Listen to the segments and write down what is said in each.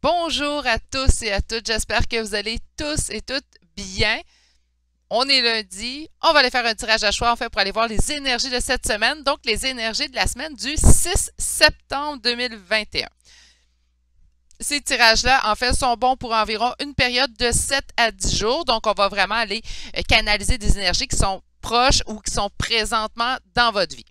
Bonjour à tous et à toutes, j'espère que vous allez tous et toutes bien. On est lundi, on va aller faire un tirage à choix en fait pour aller voir les énergies de cette semaine, donc les énergies de la semaine du 6 septembre 2021. Ces tirages-là, en fait, sont bons pour environ une période de 7 à 10 jours, donc on va vraiment aller canaliser des énergies qui sont proches ou qui sont présentement dans votre vie.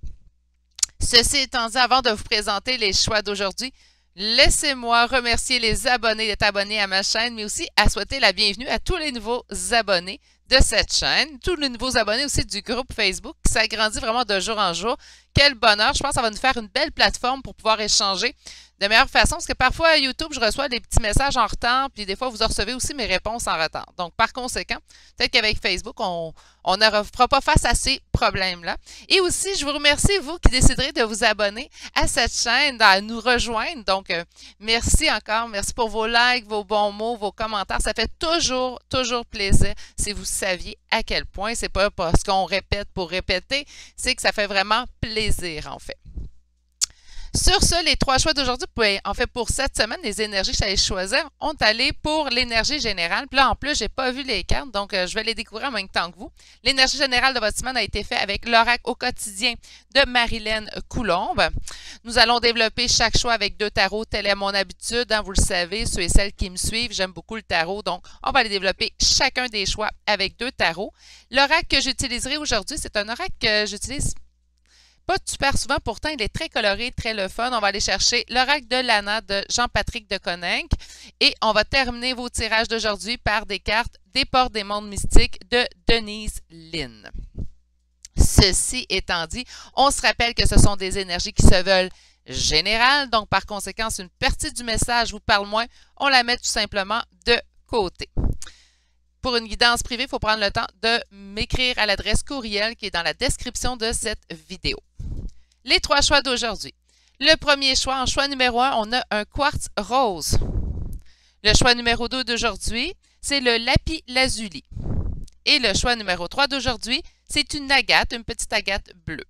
Ceci étant dit, avant de vous présenter les choix d'aujourd'hui, laissez-moi remercier les abonnés d'être abonnés à ma chaîne, mais aussi à souhaiter la bienvenue à tous les nouveaux abonnés de cette chaîne, tous les nouveaux abonnés aussi du groupe Facebook qui s'agrandit vraiment de jour en jour. Quel bonheur! Je pense que ça va nous faire une belle plateforme pour pouvoir échanger de meilleure façon, parce que parfois à YouTube, je reçois des petits messages en retard, puis des fois, vous recevez aussi mes réponses en retard. Donc, par conséquent, peut-être qu'avec Facebook, on ne fera pas face à ces problèmes-là. Et aussi, je vous remercie, vous, qui déciderez de vous abonner à cette chaîne, à nous rejoindre. Donc, merci encore. Merci pour vos likes, vos bons mots, vos commentaires. Ça fait toujours plaisir si vous saviez à quel point. C'est pas parce qu'on répète pour répéter, c'est que ça fait vraiment plaisir, en fait. Sur ce, les trois choix d'aujourd'hui, en fait, pour cette semaine, les énergies que j'allais choisir, ont allé pour l'énergie générale. Puis là, en plus, j'ai pas vu les cartes, donc je vais les découvrir en même temps que vous. L'énergie générale de votre semaine a été faite avec l'oracle au quotidien de Marilyn Coulombe. Nous allons développer chaque choix avec deux tarots, telle est mon habitude. Hein, vous le savez, ceux et celles qui me suivent, j'aime beaucoup le tarot, donc on va aller développer chacun des choix avec deux tarots. L'oracle que j'utiliserai aujourd'hui, c'est un oracle que j'utilise pas super souvent, pourtant il est très coloré, très le fun. On va aller chercher l'oracle de Lana de Jean-Patrick de Coninck et on va terminer vos tirages d'aujourd'hui par des cartes des portes des mondes mystiques de Denise Lynn. Ceci étant dit, on se rappelle que ce sont des énergies qui se veulent générales, donc par conséquent, si une partie du message vous parle moins, on la met tout simplement de côté. Pour une guidance privée, il faut prendre le temps de m'écrire à l'adresse courriel qui est dans la description de cette vidéo. Les trois choix d'aujourd'hui. Le premier choix, en choix numéro 1, on a un quartz rose. Le choix numéro 2 d'aujourd'hui, c'est le lapis lazuli. Et le choix numéro 3 d'aujourd'hui, c'est une agate, une petite agate bleue.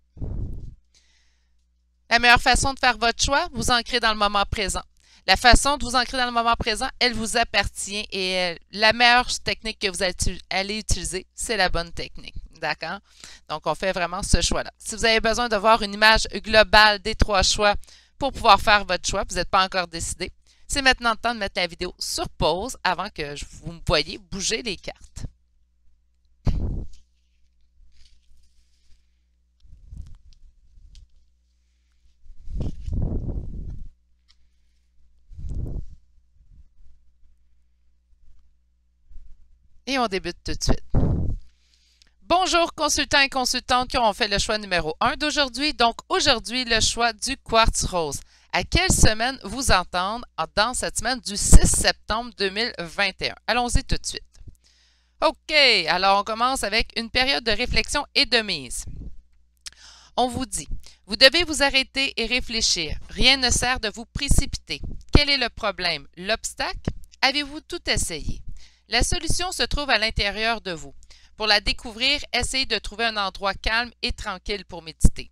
La meilleure façon de faire votre choix, vous ancrer dans le moment présent. La façon de vous ancrer dans le moment présent, elle vous appartient et la meilleure technique que vous allez utiliser, c'est la bonne technique. D'accord? Donc, on fait vraiment ce choix-là. Si vous avez besoin de voir une image globale des trois choix pour pouvoir faire votre choix, vous n'êtes pas encore décidé, c'est maintenant le temps de mettre la vidéo sur pause avant que vous me voyez bouger les cartes. Et on débute tout de suite. Bonjour consultants et consultantes qui ont fait le choix numéro 1 d'aujourd'hui. Donc aujourd'hui, le choix du quartz rose. À quelle semaine vous entendre dans cette semaine du 6 septembre 2021? Allons-y tout de suite. OK, alors on commence avec une période de réflexion et de mise. On vous dit, vous devez vous arrêter et réfléchir. Rien ne sert de vous précipiter. Quel est le problème? L'obstacle? Avez-vous tout essayé? La solution se trouve à l'intérieur de vous. Pour la découvrir, essayez de trouver un endroit calme et tranquille pour méditer.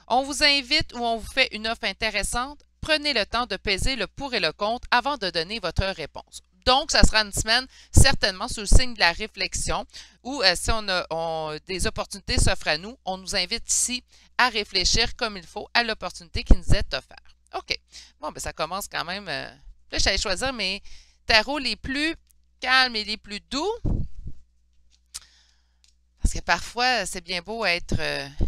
On vous invite ou on vous fait une offre intéressante. Prenez le temps de peser le pour et le contre avant de donner votre réponse. Donc, ça sera une semaine certainement sous le signe de la réflexion ou si des opportunités s'offrent à nous, on nous invite ici à réfléchir comme il faut à l'opportunité qui nous est offerte. OK. Bon, ben ça commence quand même. Là, j'allais choisir mes tarots les plus calmes et les plus doux. Parce que parfois, c'est bien beau être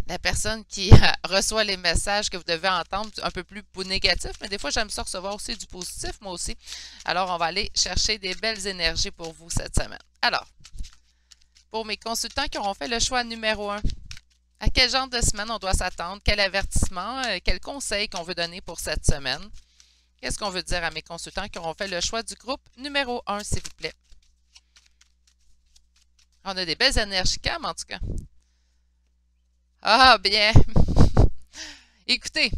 la personne qui reçoit les messages que vous devez entendre un peu plus négatifs, mais des fois, j'aime ça recevoir aussi du positif, moi aussi. Alors, on va aller chercher des belles énergies pour vous cette semaine. Alors, pour mes consultants qui auront fait le choix numéro 1, à quel genre de semaine on doit s'attendre? Quel avertissement? Quel conseil qu'on veut donner pour cette semaine? Qu'est-ce qu'on veut dire à mes consultants qui auront fait le choix du groupe numéro 1, s'il vous plaît? On a des belles énergies calmes, en tout cas. Ah, bien. Écoutez,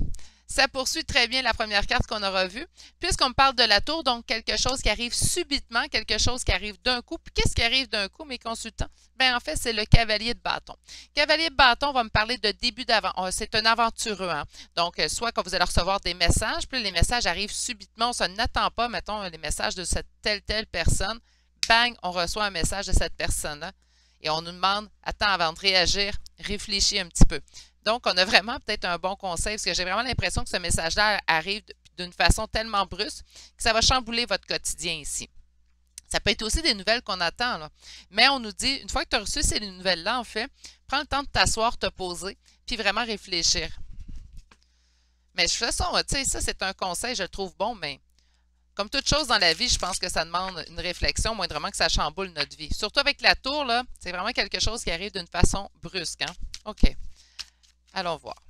Ça poursuit très bien la première carte qu'on aura vue. Puisqu'on me parle de la tour, donc quelque chose qui arrive subitement, quelque chose qui arrive d'un coup. Puis qu'est-ce qui arrive d'un coup, mes consultants? Bien, en fait, c'est le cavalier de bâton. Cavalier de bâton va me parler de début d'avant. C'est un aventureux. Hein? Donc, soit quand vous allez recevoir des messages, puis les messages arrivent subitement, on ne n'attend pas, mettons, les messages de cette telle personne. Bang, on reçoit un message de cette personne-là. Et on nous demande, attends, avant de réagir, réfléchis un petit peu. Donc, on a vraiment peut-être un bon conseil parce que j'ai vraiment l'impression que ce message-là arrive d'une façon tellement brusque que ça va chambouler votre quotidien ici. Ça peut être aussi des nouvelles qu'on attend, là. Mais on nous dit, une fois que tu as reçu ces nouvelles-là, en fait, prends le temps de t'asseoir, te poser, puis vraiment réfléchir. Mais de toute façon, tu sais, ça, c'est un conseil, je le trouve bon, mais comme toute chose dans la vie, je pense que ça demande une réflexion, moindrement que ça chamboule notre vie. Surtout avec la tour, là, c'est vraiment quelque chose qui arrive d'une façon brusque. Hein? OK. Allons voir.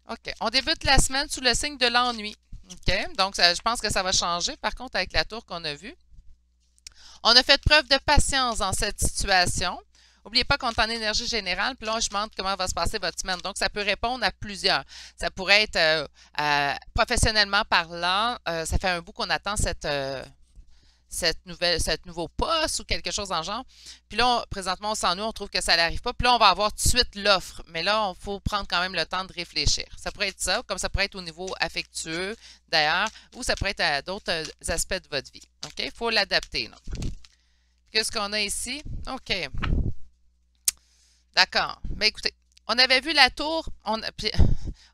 OK. On débute la semaine sous le signe de l'ennui. OK. Donc, je pense que ça va changer, par contre, avec la tour qu'on a vue. On a fait preuve de patience dans cette situation. N'oubliez pas qu'on est en énergie générale, puis là, je demande comment va se passer votre semaine. Donc, ça peut répondre à plusieurs. Ça pourrait être professionnellement parlant, ça fait un bout qu'on attend cette nouveau poste ou quelque chose dans le genre. Puis là, présentement, on s'ennuie, on trouve que ça n'arrive pas. Puis là, on va avoir tout de suite l'offre. Mais là, il faut prendre quand même le temps de réfléchir. Ça pourrait être ça, comme ça pourrait être au niveau affectueux, d'ailleurs, ou ça pourrait être à d'autres aspects de votre vie. OK? Il faut l'adapter. Qu'est-ce qu'on a ici? OK. D'accord. Mais écoutez, on avait vu la tour, on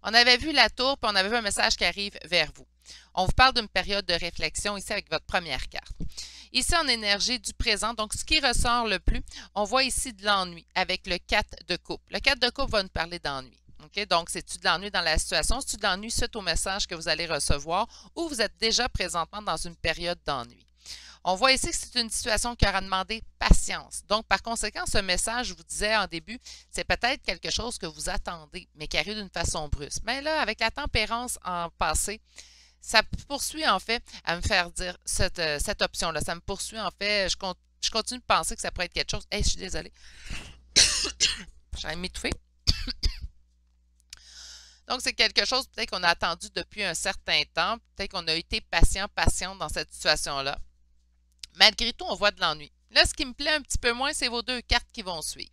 avait vu la tour, puis on avait vu un message qui arrive vers vous. On vous parle d'une période de réflexion ici avec votre première carte. Ici, en énergie du présent, donc ce qui ressort le plus, on voit ici de l'ennui avec le 4 de coupe. Le 4 de coupe va nous parler d'ennui. Okay? Donc, c'est-tu de l'ennui dans la situation? C'est-tu de l'ennui suite au message que vous allez recevoir ou vous êtes déjà présentement dans une période d'ennui? On voit ici que c'est une situation qui aura demandé patience. Donc, par conséquent, ce message, je vous disais en début, c'est peut-être quelque chose que vous attendez, mais qui arrive d'une façon brusque. Mais là, avec la tempérance en passé, ça poursuit en fait à me faire dire cette option-là. Ça me poursuit en fait, je continue de penser que ça pourrait être quelque chose. Hey, je suis désolée. J'ai m'étouffer. Donc, c'est quelque chose peut-être qu'on a attendu depuis un certain temps. Peut-être qu'on a été patient dans cette situation-là. Malgré tout, on voit de l'ennui. Là, ce qui me plaît un petit peu moins, c'est vos deux cartes qui vont suivre.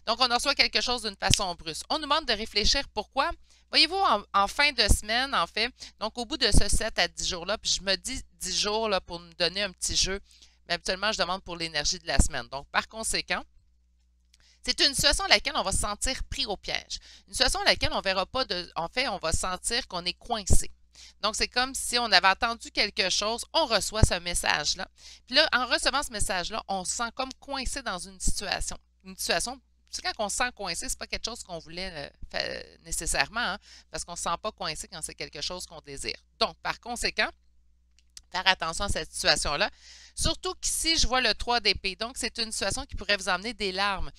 Donc, on reçoit quelque chose d'une façon brusque. On nous demande de réfléchir pourquoi. Voyez-vous, en fin de semaine, en fait, donc au bout de ce 7 à 10 jours-là, puis je me dis 10 jours là, pour nous donner un petit jeu, mais habituellement, je demande pour l'énergie de la semaine. Donc, par conséquent, c'est une situation dans laquelle on va se sentir pris au piège. Une situation dans laquelle on ne verra pas de... En fait, on va sentir qu'on est coincé. Donc, c'est comme si on avait entendu quelque chose, on reçoit ce message-là. Puis là, en recevant ce message-là, on se sent comme coincé dans une situation. Une situation, tu sais, quand on se sent coincé, c'est pas quelque chose qu'on voulait nécessairement, hein, parce qu'on ne se sent pas coincé quand c'est quelque chose qu'on désire. Donc, par conséquent, faire attention à cette situation-là. Surtout qu'ici, je vois le 3 d'épée. Donc, c'est une situation qui pourrait vous amener des larmes.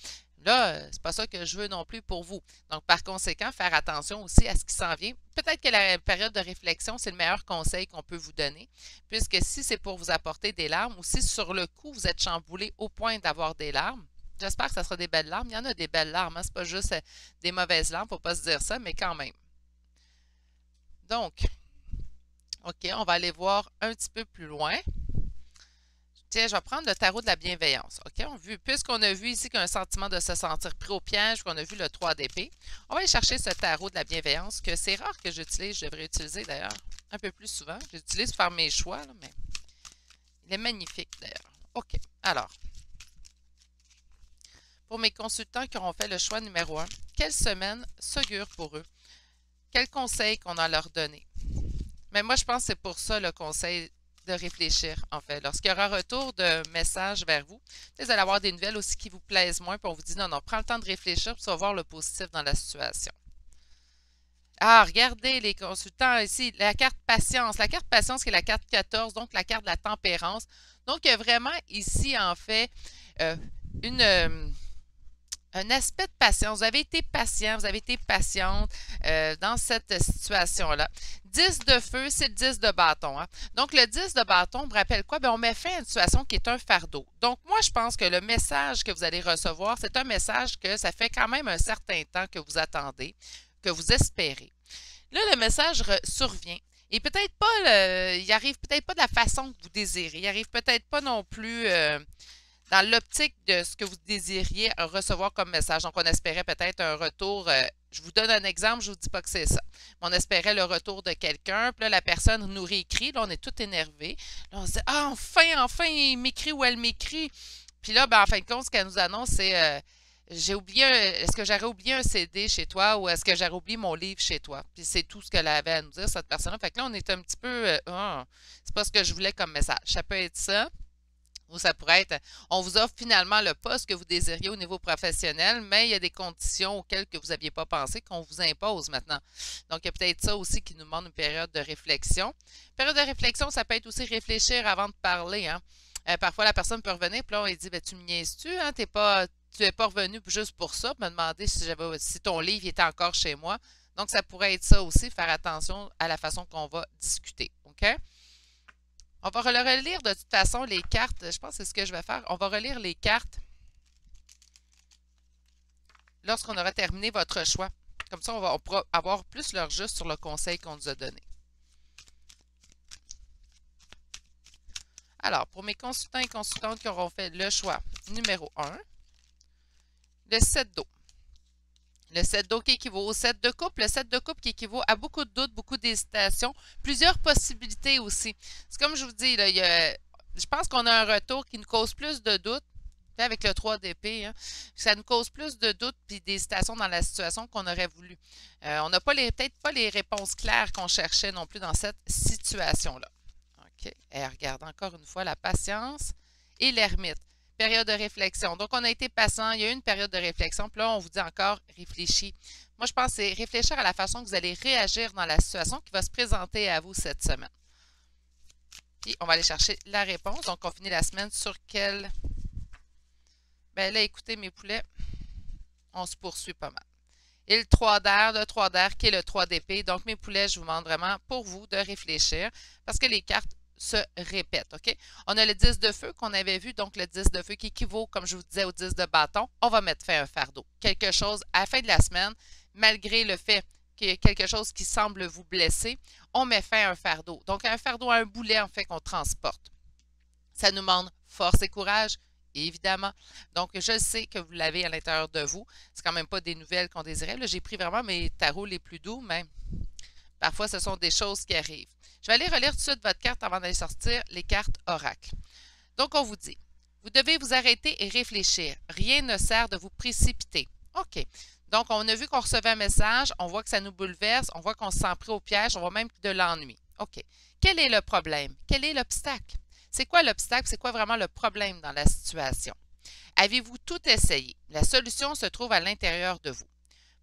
Là, c'est pas ça que je veux non plus pour vous. Donc, par conséquent, faire attention aussi à ce qui s'en vient. Peut-être que la période de réflexion, c'est le meilleur conseil qu'on peut vous donner, puisque si c'est pour vous apporter des larmes ou si sur le coup, vous êtes chamboulé au point d'avoir des larmes, j'espère que ça sera des belles larmes. Il y en a des belles larmes, hein? C'est pas juste des mauvaises larmes, faut pas se dire ça, mais quand même. Donc, OK, on va aller voir un petit peu plus loin. Tiens, je vais prendre le tarot de la bienveillance. OK? Puisqu'on a vu ici qu'il y a un sentiment de se sentir pris au piège, qu'on a vu le 3 d'épée, on va aller chercher ce tarot de la bienveillance que c'est rare que j'utilise. Je devrais utiliser d'ailleurs un peu plus souvent. J'utilise pour faire mes choix, là, mais il est magnifique d'ailleurs. OK. Alors, pour mes consultants qui auront fait le choix numéro 1, quelle semaine s'augure pour eux? Quel conseil qu'on a à leur donner? Mais moi, je pense que c'est pour ça le conseil de réfléchir, en fait. Lorsqu'il y aura un retour de message vers vous, vous allez avoir des nouvelles aussi qui vous plaisent moins, puis on vous dit non, prends le temps de réfléchir, puis tu vas voir le positif dans la situation. Ah, regardez les consultants ici, la carte patience. La carte patience qui est la carte 14, donc la carte de la tempérance. Donc, il y a vraiment ici, en fait, un aspect de patience. Vous avez été patient, vous avez été patiente dans cette situation-là. 10 de feu, c'est le 10 de bâton. Hein? Donc, le 10 de bâton me rappelle quoi? Bien, on met fin à une situation qui est un fardeau. Donc, moi, je pense que le message que vous allez recevoir, c'est un message que ça fait quand même un certain temps que vous attendez. que vous espérez. Là, le message survient. Et peut-être pas, il arrive peut-être pas de la façon que vous désirez. Il arrive peut-être pas non plus dans l'optique de ce que vous désiriez recevoir comme message. Donc, on espérait peut-être un retour. Je vous donne un exemple, je ne vous dis pas que c'est ça. On espérait le retour de quelqu'un, puis là, la personne nous réécrit. Là, on est tout énervé. Là, on se dit, ah, enfin, il m'écrit ou elle m'écrit. Puis là, ben, en fin de compte, ce qu'elle nous annonce, c'est j'ai oublié, est-ce que j'aurais oublié un CD chez toi ou est-ce que j'aurais oublié mon livre chez toi? Puis c'est tout ce qu'elle avait à nous dire, cette personne-là. Fait que là, on est un petit peu, c'est pas ce que je voulais comme message. Ça peut être ça. Ou ça pourrait être, on vous offre finalement le poste que vous désiriez au niveau professionnel, mais il y a des conditions auxquelles que vous n'aviez pas pensé qu'on vous impose maintenant. Donc, il y a peut-être ça aussi qui nous demande une période de réflexion. Période de réflexion, ça peut être aussi réfléchir avant de parler. Hein. Parfois, la personne peut revenir, puis là, on lui dit, ben, tu me niaises-tu? Hein? Tu n'es pas revenu juste pour ça, me demander si ton livre était encore chez moi. Donc, ça pourrait être ça aussi, faire attention à la façon qu'on va discuter. OK? On va relire de toute façon les cartes. Je pense que c'est ce que je vais faire. On va relire les cartes lorsqu'on aura terminé votre choix. Comme ça, on pourra avoir plus leur juste sur le conseil qu'on nous a donné. Alors, pour mes consultants et consultantes qui auront fait le choix numéro 1, le 7 d'eau. Le 7 d'eau qui équivaut au 7 de coupe. Le 7 de coupe qui équivaut à beaucoup de doutes, beaucoup d'hésitations, plusieurs possibilités aussi. C'est comme je vous dis, là, je pense qu'on a un retour qui nous cause plus de doutes, avec le 3 d'épée, hein, ça nous cause plus de doutes et d'hésitations dans la situation qu'on aurait voulu. On n'a peut-être pas les réponses claires qu'on cherchait non plus dans cette situation-là. OK. Et regarde encore une fois la patience et l'ermite. Période de réflexion. Donc, on a été patient, il y a eu une période de réflexion, puis là, on vous dit encore réfléchis. Moi, je pense que c'est réfléchir à la façon que vous allez réagir dans la situation qui va se présenter à vous cette semaine. Puis, on va aller chercher la réponse. Donc, on finit la semaine sur quelle... Bien là, écoutez, mes poulets, on se poursuit pas mal. Et le 3 d'air qui est le 3 d'épée. Donc, mes poulets, je vous demande vraiment pour vous de réfléchir parce que les cartes se répète, OK? On a le 10 de feu qu'on avait vu, donc le 10 de feu qui équivaut, comme je vous disais, au 10 de bâton. On va mettre fin à un fardeau. Quelque chose à la fin de la semaine, malgré le fait qu'il y a quelque chose qui semble vous blesser, on met fin à un fardeau. Donc, un fardeau, un boulet, en fait, qu'on transporte. Ça nous demande force et courage, évidemment. Donc, je sais que vous l'avez à l'intérieur de vous. C'est quand même pas des nouvelles qu'on désirait. Là, j'ai pris vraiment mes tarots les plus doux, mais parfois, ce sont des choses qui arrivent. Je vais aller relire tout de suite votre carte avant d'aller sortir les cartes oracle. Donc, on vous dit, vous devez vous arrêter et réfléchir. Rien ne sert de vous précipiter. OK. Donc, on a vu qu'on recevait un message, on voit que ça nous bouleverse, on voit qu'on se sent pris au piège, on voit même de l'ennui. OK. Quel est le problème? Quel est l'obstacle? C'est quoi l'obstacle? C'est quoi vraiment le problème dans la situation? Avez-vous tout essayé? La solution se trouve à l'intérieur de vous.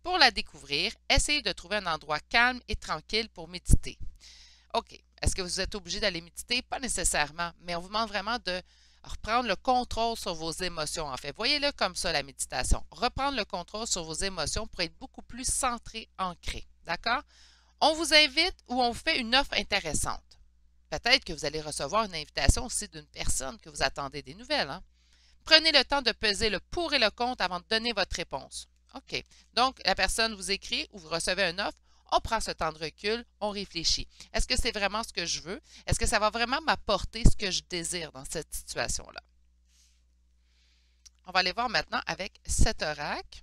Pour la découvrir, essayez de trouver un endroit calme et tranquille pour méditer. OK. Est-ce que vous êtes obligé d'aller méditer? Pas nécessairement, mais on vous demande vraiment de reprendre le contrôle sur vos émotions, en fait. Voyez-le comme ça, la méditation. Reprendre le contrôle sur vos émotions pour être beaucoup plus centré, ancré. D'accord? On vous invite ou on vous fait une offre intéressante. Peut-être que vous allez recevoir une invitation aussi d'une personne que vous attendez des nouvelles. Hein? Prenez le temps de peser le pour et le contre avant de donner votre réponse. OK. Donc, la personne vous écrit ou vous recevez une offre. On prend ce temps de recul, on réfléchit. Est-ce que c'est vraiment ce que je veux? Est-ce que ça va vraiment m'apporter ce que je désire dans cette situation-là? On va aller voir maintenant avec cet oracle.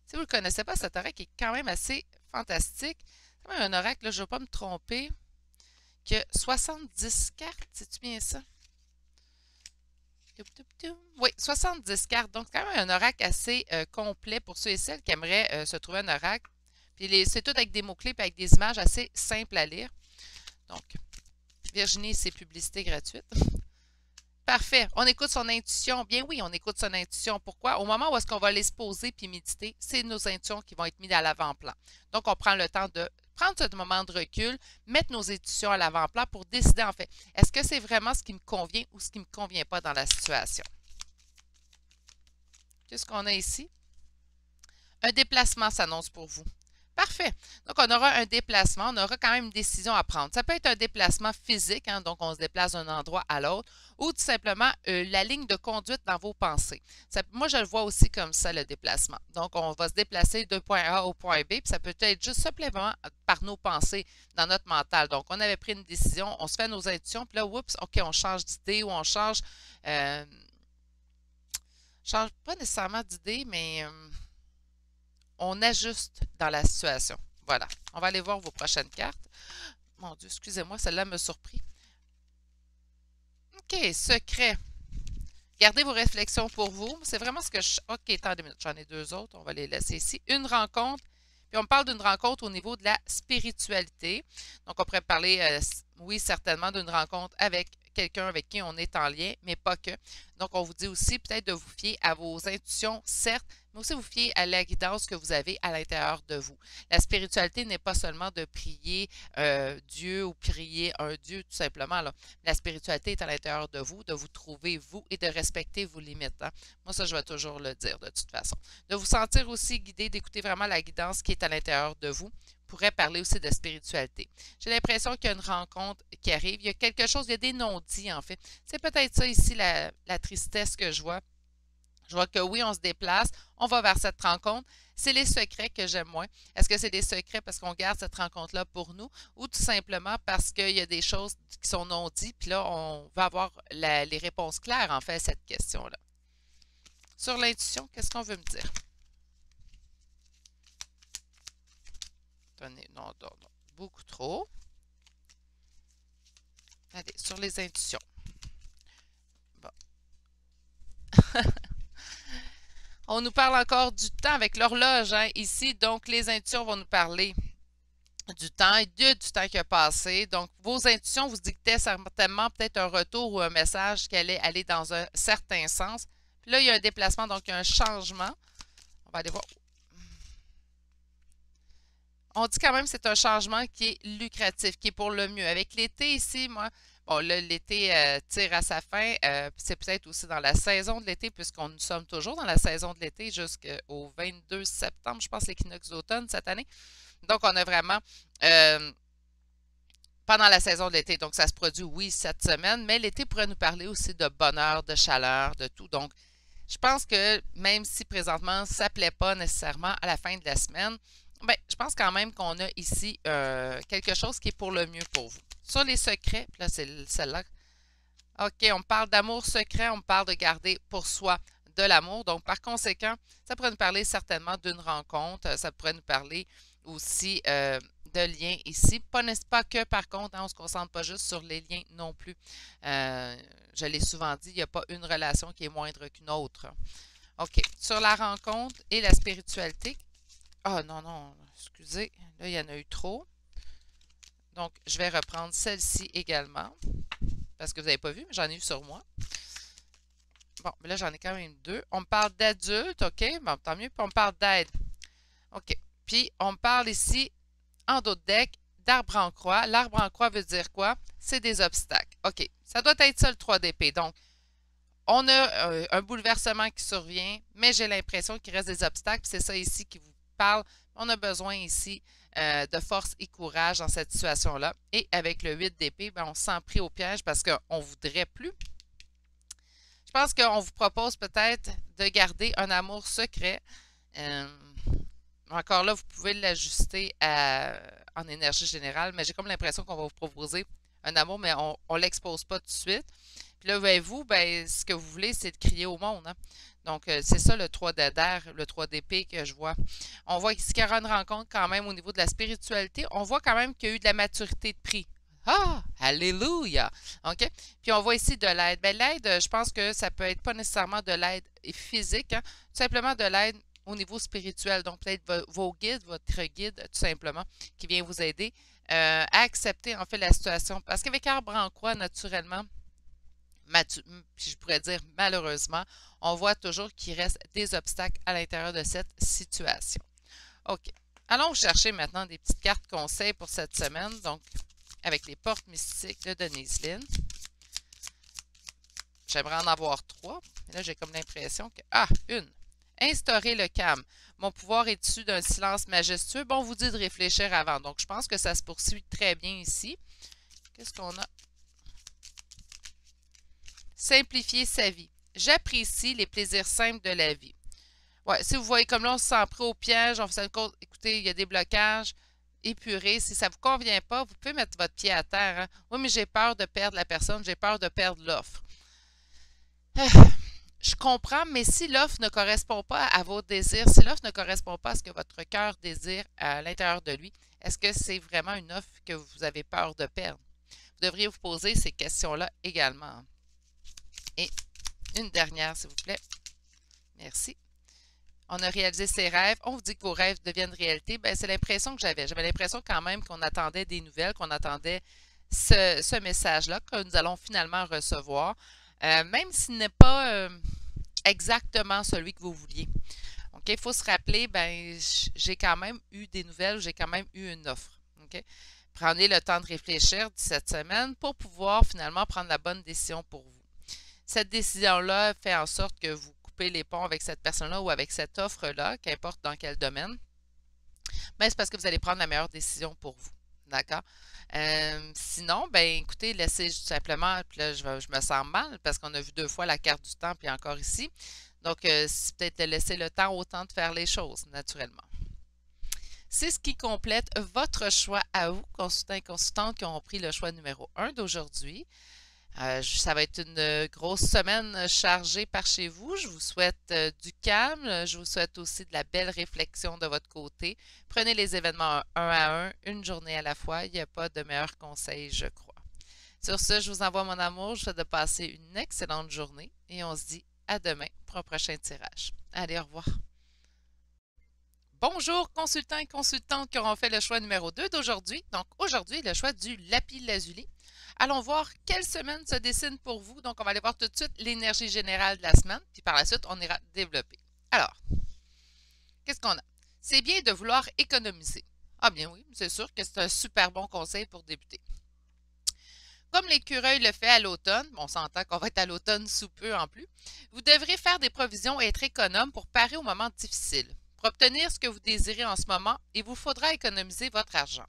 Si vous ne le connaissez pas, cet oracle est quand même assez fantastique. C'est quand même un oracle, là, je ne veux pas me tromper, qui a 70 cartes, c'est-tu bien ça? Oui, 70 cartes. Donc, c'est quand même un oracle assez complet pour ceux et celles qui aimeraient se trouver un oracle. Puis c'est tout avec des mots-clés et avec des images assez simples à lire. Donc, Virginie, c'est publicité gratuite. Parfait. On écoute son intuition. Bien oui, on écoute son intuition. Pourquoi? Au moment où est-ce qu'on va aller se poser puis méditer, c'est nos intuitions qui vont être mises à l'avant-plan. Donc, on prend le temps de prendre ce moment de recul, mettre nos intuitions à l'avant-plan pour décider en fait, est-ce que c'est vraiment ce qui me convient ou ce qui ne me convient pas dans la situation? Qu'est-ce qu'on a ici? Un déplacement s'annonce pour vous. Parfait. Donc, on aura un déplacement, on aura quand même une décision à prendre. Ça peut être un déplacement physique, hein, donc on se déplace d'un endroit à l'autre, ou tout simplement la ligne de conduite dans vos pensées. Moi, je le vois aussi comme ça, le déplacement. Donc, on va se déplacer de point A au point B, puis ça peut être juste simplement par nos pensées dans notre mental. Donc, on avait pris une décision, on se fait nos intuitions, puis là, oups, OK, on change d'idée ou on change pas nécessairement d'idée, mais on ajuste dans la situation. Voilà. On va aller voir vos prochaines cartes. Mon Dieu, excusez-moi, celle-là me surprit. OK, secret. Gardez vos réflexions pour vous. C'est vraiment ce que je... OK, attendez une minute. J'en ai deux autres. On va les laisser ici. Une rencontre. Puis on parle d'une rencontre au niveau de la spiritualité. Donc, on pourrait parler, oui, certainement d'une rencontre avec quelqu'un avec qui on est en lien, mais pas que. Donc, on vous dit aussi peut-être de vous fier à vos intuitions, certes, mais aussi vous fier à la guidance que vous avez à l'intérieur de vous. La spiritualité n'est pas seulement de prier Dieu ou prier un Dieu, tout simplement. Là. La spiritualité est à l'intérieur de vous trouver vous et de respecter vos limites. Hein. Moi, ça, je vais toujours le dire de toute façon. De vous sentir aussi guidé, d'écouter vraiment la guidance qui est à l'intérieur de vous. Pourrait parler aussi de spiritualité. J'ai l'impression qu'il y a une rencontre qui arrive. Il y a quelque chose, il y a des non-dits en fait. C'est peut-être ça ici la tristesse que je vois. Je vois que oui, on se déplace, on va vers cette rencontre. C'est les secrets que j'aime moins. Est-ce que c'est des secrets parce qu'on garde cette rencontre-là pour nous ou tout simplement parce qu'il y a des choses qui sont non-dites, puis là, on va avoir les réponses claires en fait à cette question-là. Sur l'intuition, qu'est-ce qu'on veut me dire? Non, beaucoup trop. Allez, sur les intuitions. Bon. On nous parle encore du temps avec l'horloge hein, ici. Donc, les intuitions vont nous parler du temps et du temps qui a passé. Donc, vos intuitions vous dictaient certainement peut-être un retour ou un message qui allait aller dans un certain sens. Puis là, il y a un déplacement, donc il y a un changement. On va aller voir. On dit quand même que c'est un changement qui est lucratif, qui est pour le mieux. Avec l'été ici, moi, bon là, l'été tire à sa fin. C'est peut-être aussi dans la saison de l'été, puisqu'on nous sommes toujours dans la saison de l'été jusqu'au 22 septembre, je pense, l'équinoxe d'automne cette année. Donc, on a vraiment pendant la saison de l'été. Donc, ça se produit, oui, cette semaine, mais l'été pourrait nous parler aussi de bonheur, de chaleur, de tout. Donc, je pense que même si présentement, ça ne plaît pas nécessairement à la fin de la semaine, bien, je pense quand même qu'on a ici quelque chose qui est pour le mieux pour vous. Sur les secrets, puis là, c'est celle-là. OK, on parle d'amour secret, on parle de garder pour soi de l'amour. Donc, par conséquent, ça pourrait nous parler certainement d'une rencontre. Ça pourrait nous parler aussi de liens ici. Pas que, par contre, hein, on ne se concentre pas juste sur les liens non plus. Je l'ai souvent dit, il n'y a pas une relation qui est moindre qu'une autre. OK, sur la rencontre et la spiritualité. Ah non, non, excusez, là, il y en a eu trop. Donc, je vais reprendre celle-ci également. Parce que vous n'avez pas vu, mais j'en ai eu sur moi. Bon, mais là, j'en ai quand même deux. On me parle d'adulte, OK? Bon, tant mieux. Puis on me parle d'aide. OK. Puis, on me parle ici, en d'autres decks, d'arbre en croix. L'arbre en croix veut dire quoi? C'est des obstacles. OK. Ça doit être ça, le 3 d'épée. Donc, on a un bouleversement qui survient, mais j'ai l'impression qu'il reste des obstacles. C'est ça ici qui vous parle. On a besoin ici de force et courage dans cette situation-là. Et avec le 8 d'épée, ben, on se sent pris au piège parce qu'on ne voudrait plus. Je pense qu'on vous propose peut-être de garder un amour secret. Encore là, vous pouvez l'ajuster en énergie générale, mais j'ai comme l'impression qu'on va vous proposer un amour, mais on ne l'expose pas tout de suite. Puis là, vous, ben, ce que vous voulez, c'est de crier au monde. Hein? Donc, c'est ça le 3 d'air, le 3 d'épée que je vois. On voit ici qu'il y aura une rencontre quand même au niveau de la spiritualité. On voit quand même qu'il y a eu de la maturité de prix. Ah! Alléluia! OK? Puis on voit ici de l'aide. Bien, l'aide, je pense que ça peut être pas nécessairement de l'aide physique, hein? Tout simplement de l'aide au niveau spirituel. Donc, peut-être vos guides, votre guide, tout simplement, qui vient vous aider à accepter, en fait, la situation. Parce qu'avec arbre en croix, naturellement, je pourrais dire malheureusement, on voit toujours qu'il reste des obstacles à l'intérieur de cette situation. OK. Allons chercher maintenant des petites cartes conseils pour cette semaine. Donc, avec les portes mystiques de Denise Lynn. J'aimerais en avoir 3. Mais là, j'ai comme l'impression que... Ah, une! Instaurer le calme. Mon pouvoir est issu d'un silence majestueux. Bon, on vous dit de réfléchir avant. Donc, je pense que ça se poursuit très bien ici. Qu'est-ce qu'on a? Simplifier sa vie. J'apprécie les plaisirs simples de la vie. Ouais, si vous voyez comme là, on se sent pris au piège, on fait une compte, écoutez, il y a des blocages, épurez. Si ça ne vous convient pas, vous pouvez mettre votre pied à terre. Hein. Oui, mais j'ai peur de perdre la personne, j'ai peur de perdre l'offre. Je comprends, mais si l'offre ne correspond pas à vos désirs, si l'offre ne correspond pas à ce que votre cœur désire à l'intérieur de lui, est-ce que c'est vraiment une offre que vous avez peur de perdre? Vous devriez vous poser ces questions-là également. Et une dernière, s'il vous plaît. Merci. On a réalisé ses rêves. On vous dit que vos rêves deviennent réalité. Ben, c'est l'impression que j'avais. J'avais l'impression quand même qu'on attendait des nouvelles, qu'on attendait ce message-là que nous allons finalement recevoir, même s'il n'est pas exactement celui que vous vouliez. OK? Il faut se rappeler, ben, j'ai quand même eu des nouvelles, j'ai quand même eu une offre. OK? Prenez le temps de réfléchir cette semaine pour pouvoir finalement prendre la bonne décision pour vous. Cette décision-là fait en sorte que vous coupez les ponts avec cette personne-là ou avec cette offre-là, qu'importe dans quel domaine, mais c'est parce que vous allez prendre la meilleure décision pour vous. D'accord? Sinon, ben écoutez, laissez tout simplement, puis là, je me sens mal parce qu'on a vu 2 fois la carte du temps, puis encore ici. Donc, c'est peut-être laisser le temps au temps de faire les choses, naturellement. C'est ce qui complète votre choix à vous, consultants et consultantes qui ont pris le choix numéro 1 d'aujourd'hui. Ça va être une grosse semaine chargée par chez vous. Je vous souhaite du calme. Je vous souhaite aussi de la belle réflexion de votre côté. Prenez les événements un à un, une journée à la fois. Il n'y a pas de meilleur conseil, je crois. Sur ce, je vous envoie mon amour. Je vous souhaite de passer une excellente journée et on se dit à demain pour un prochain tirage. Allez, au revoir. Bonjour, consultants et consultantes qui auront fait le choix numéro 2 d'aujourd'hui. Donc, aujourd'hui, le choix du lapis-lazuli. Allons voir quelle semaine se dessine pour vous. Donc, on va aller voir tout de suite l'énergie générale de la semaine, puis par la suite, on ira développer. Alors, qu'est-ce qu'on a? C'est bien de vouloir économiser. Ah bien oui, c'est sûr que c'est un super bon conseil pour débuter. Comme l'écureuil le fait à l'automne, on s'entend qu'on va être à l'automne sous peu en plus, vous devrez faire des provisions et être économe pour parer aux moments difficiles. Pour obtenir ce que vous désirez en ce moment, il vous faudra économiser votre argent.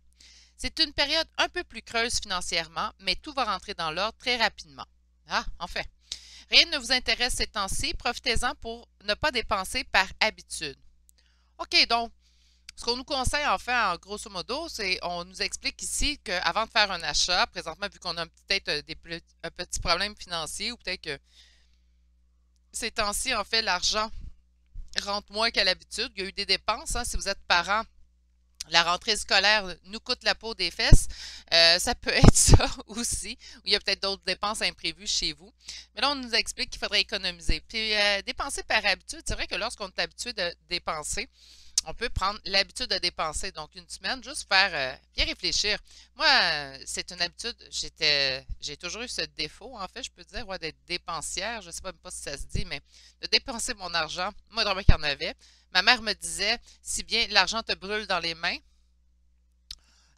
C'est une période un peu plus creuse financièrement, mais tout va rentrer dans l'ordre très rapidement. Ah, enfin. Rien ne vous intéresse ces temps-ci, profitez-en pour ne pas dépenser par habitude. OK, donc, ce qu'on nous conseille en fait, en grosso modo, c'est on nous explique ici qu'avant de faire un achat, présentement, vu qu'on a peut-être un petit problème financier ou peut-être que ces temps-ci, en fait, l'argent rentre moins qu'à l'habitude. Il y a eu des dépenses, hein, si vous êtes parent. La rentrée scolaire nous coûte la peau des fesses. Ça peut être ça aussi. Ou il y a peut-être d'autres dépenses imprévues chez vous. Mais là, on nous explique qu'il faudrait économiser. Puis, dépenser par habitude, c'est vrai que lorsqu'on est habitué de dépenser, on peut prendre l'habitude de dépenser. Donc, une semaine, juste faire bien réfléchir. Moi, c'est une habitude, j'ai toujours eu ce défaut, en fait, je peux dire, ouais, d'être dépensière. Je ne sais même pas si ça se dit, mais de dépenser mon argent. Moi, vraiment qu'il y en avait. Ma mère me disait, si bien l'argent te brûle dans les mains.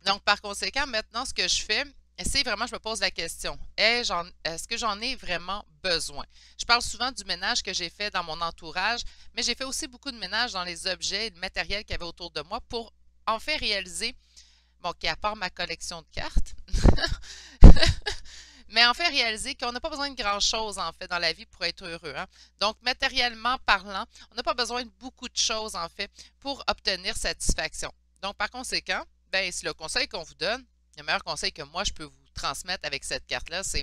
Donc, par conséquent, maintenant, ce que je fais, c'est vraiment, je me pose la question, est-ce que j'en ai vraiment besoin? Je parle souvent du ménage que j'ai fait dans mon entourage, mais j'ai fait aussi beaucoup de ménage dans les objets et le matériel qu'il y avait autour de moi pour en fait réaliser, bon, à part ma collection de cartes, mais en fait réaliser qu'on n'a pas besoin de grand-chose, en fait, dans la vie pour être heureux. Hein? Donc, matériellement parlant, on n'a pas besoin de beaucoup de choses, en fait, pour obtenir satisfaction. Donc, par conséquent, ben, c'est le conseil qu'on vous donne. Le meilleur conseil que moi, je peux vous transmettre avec cette carte-là, c'est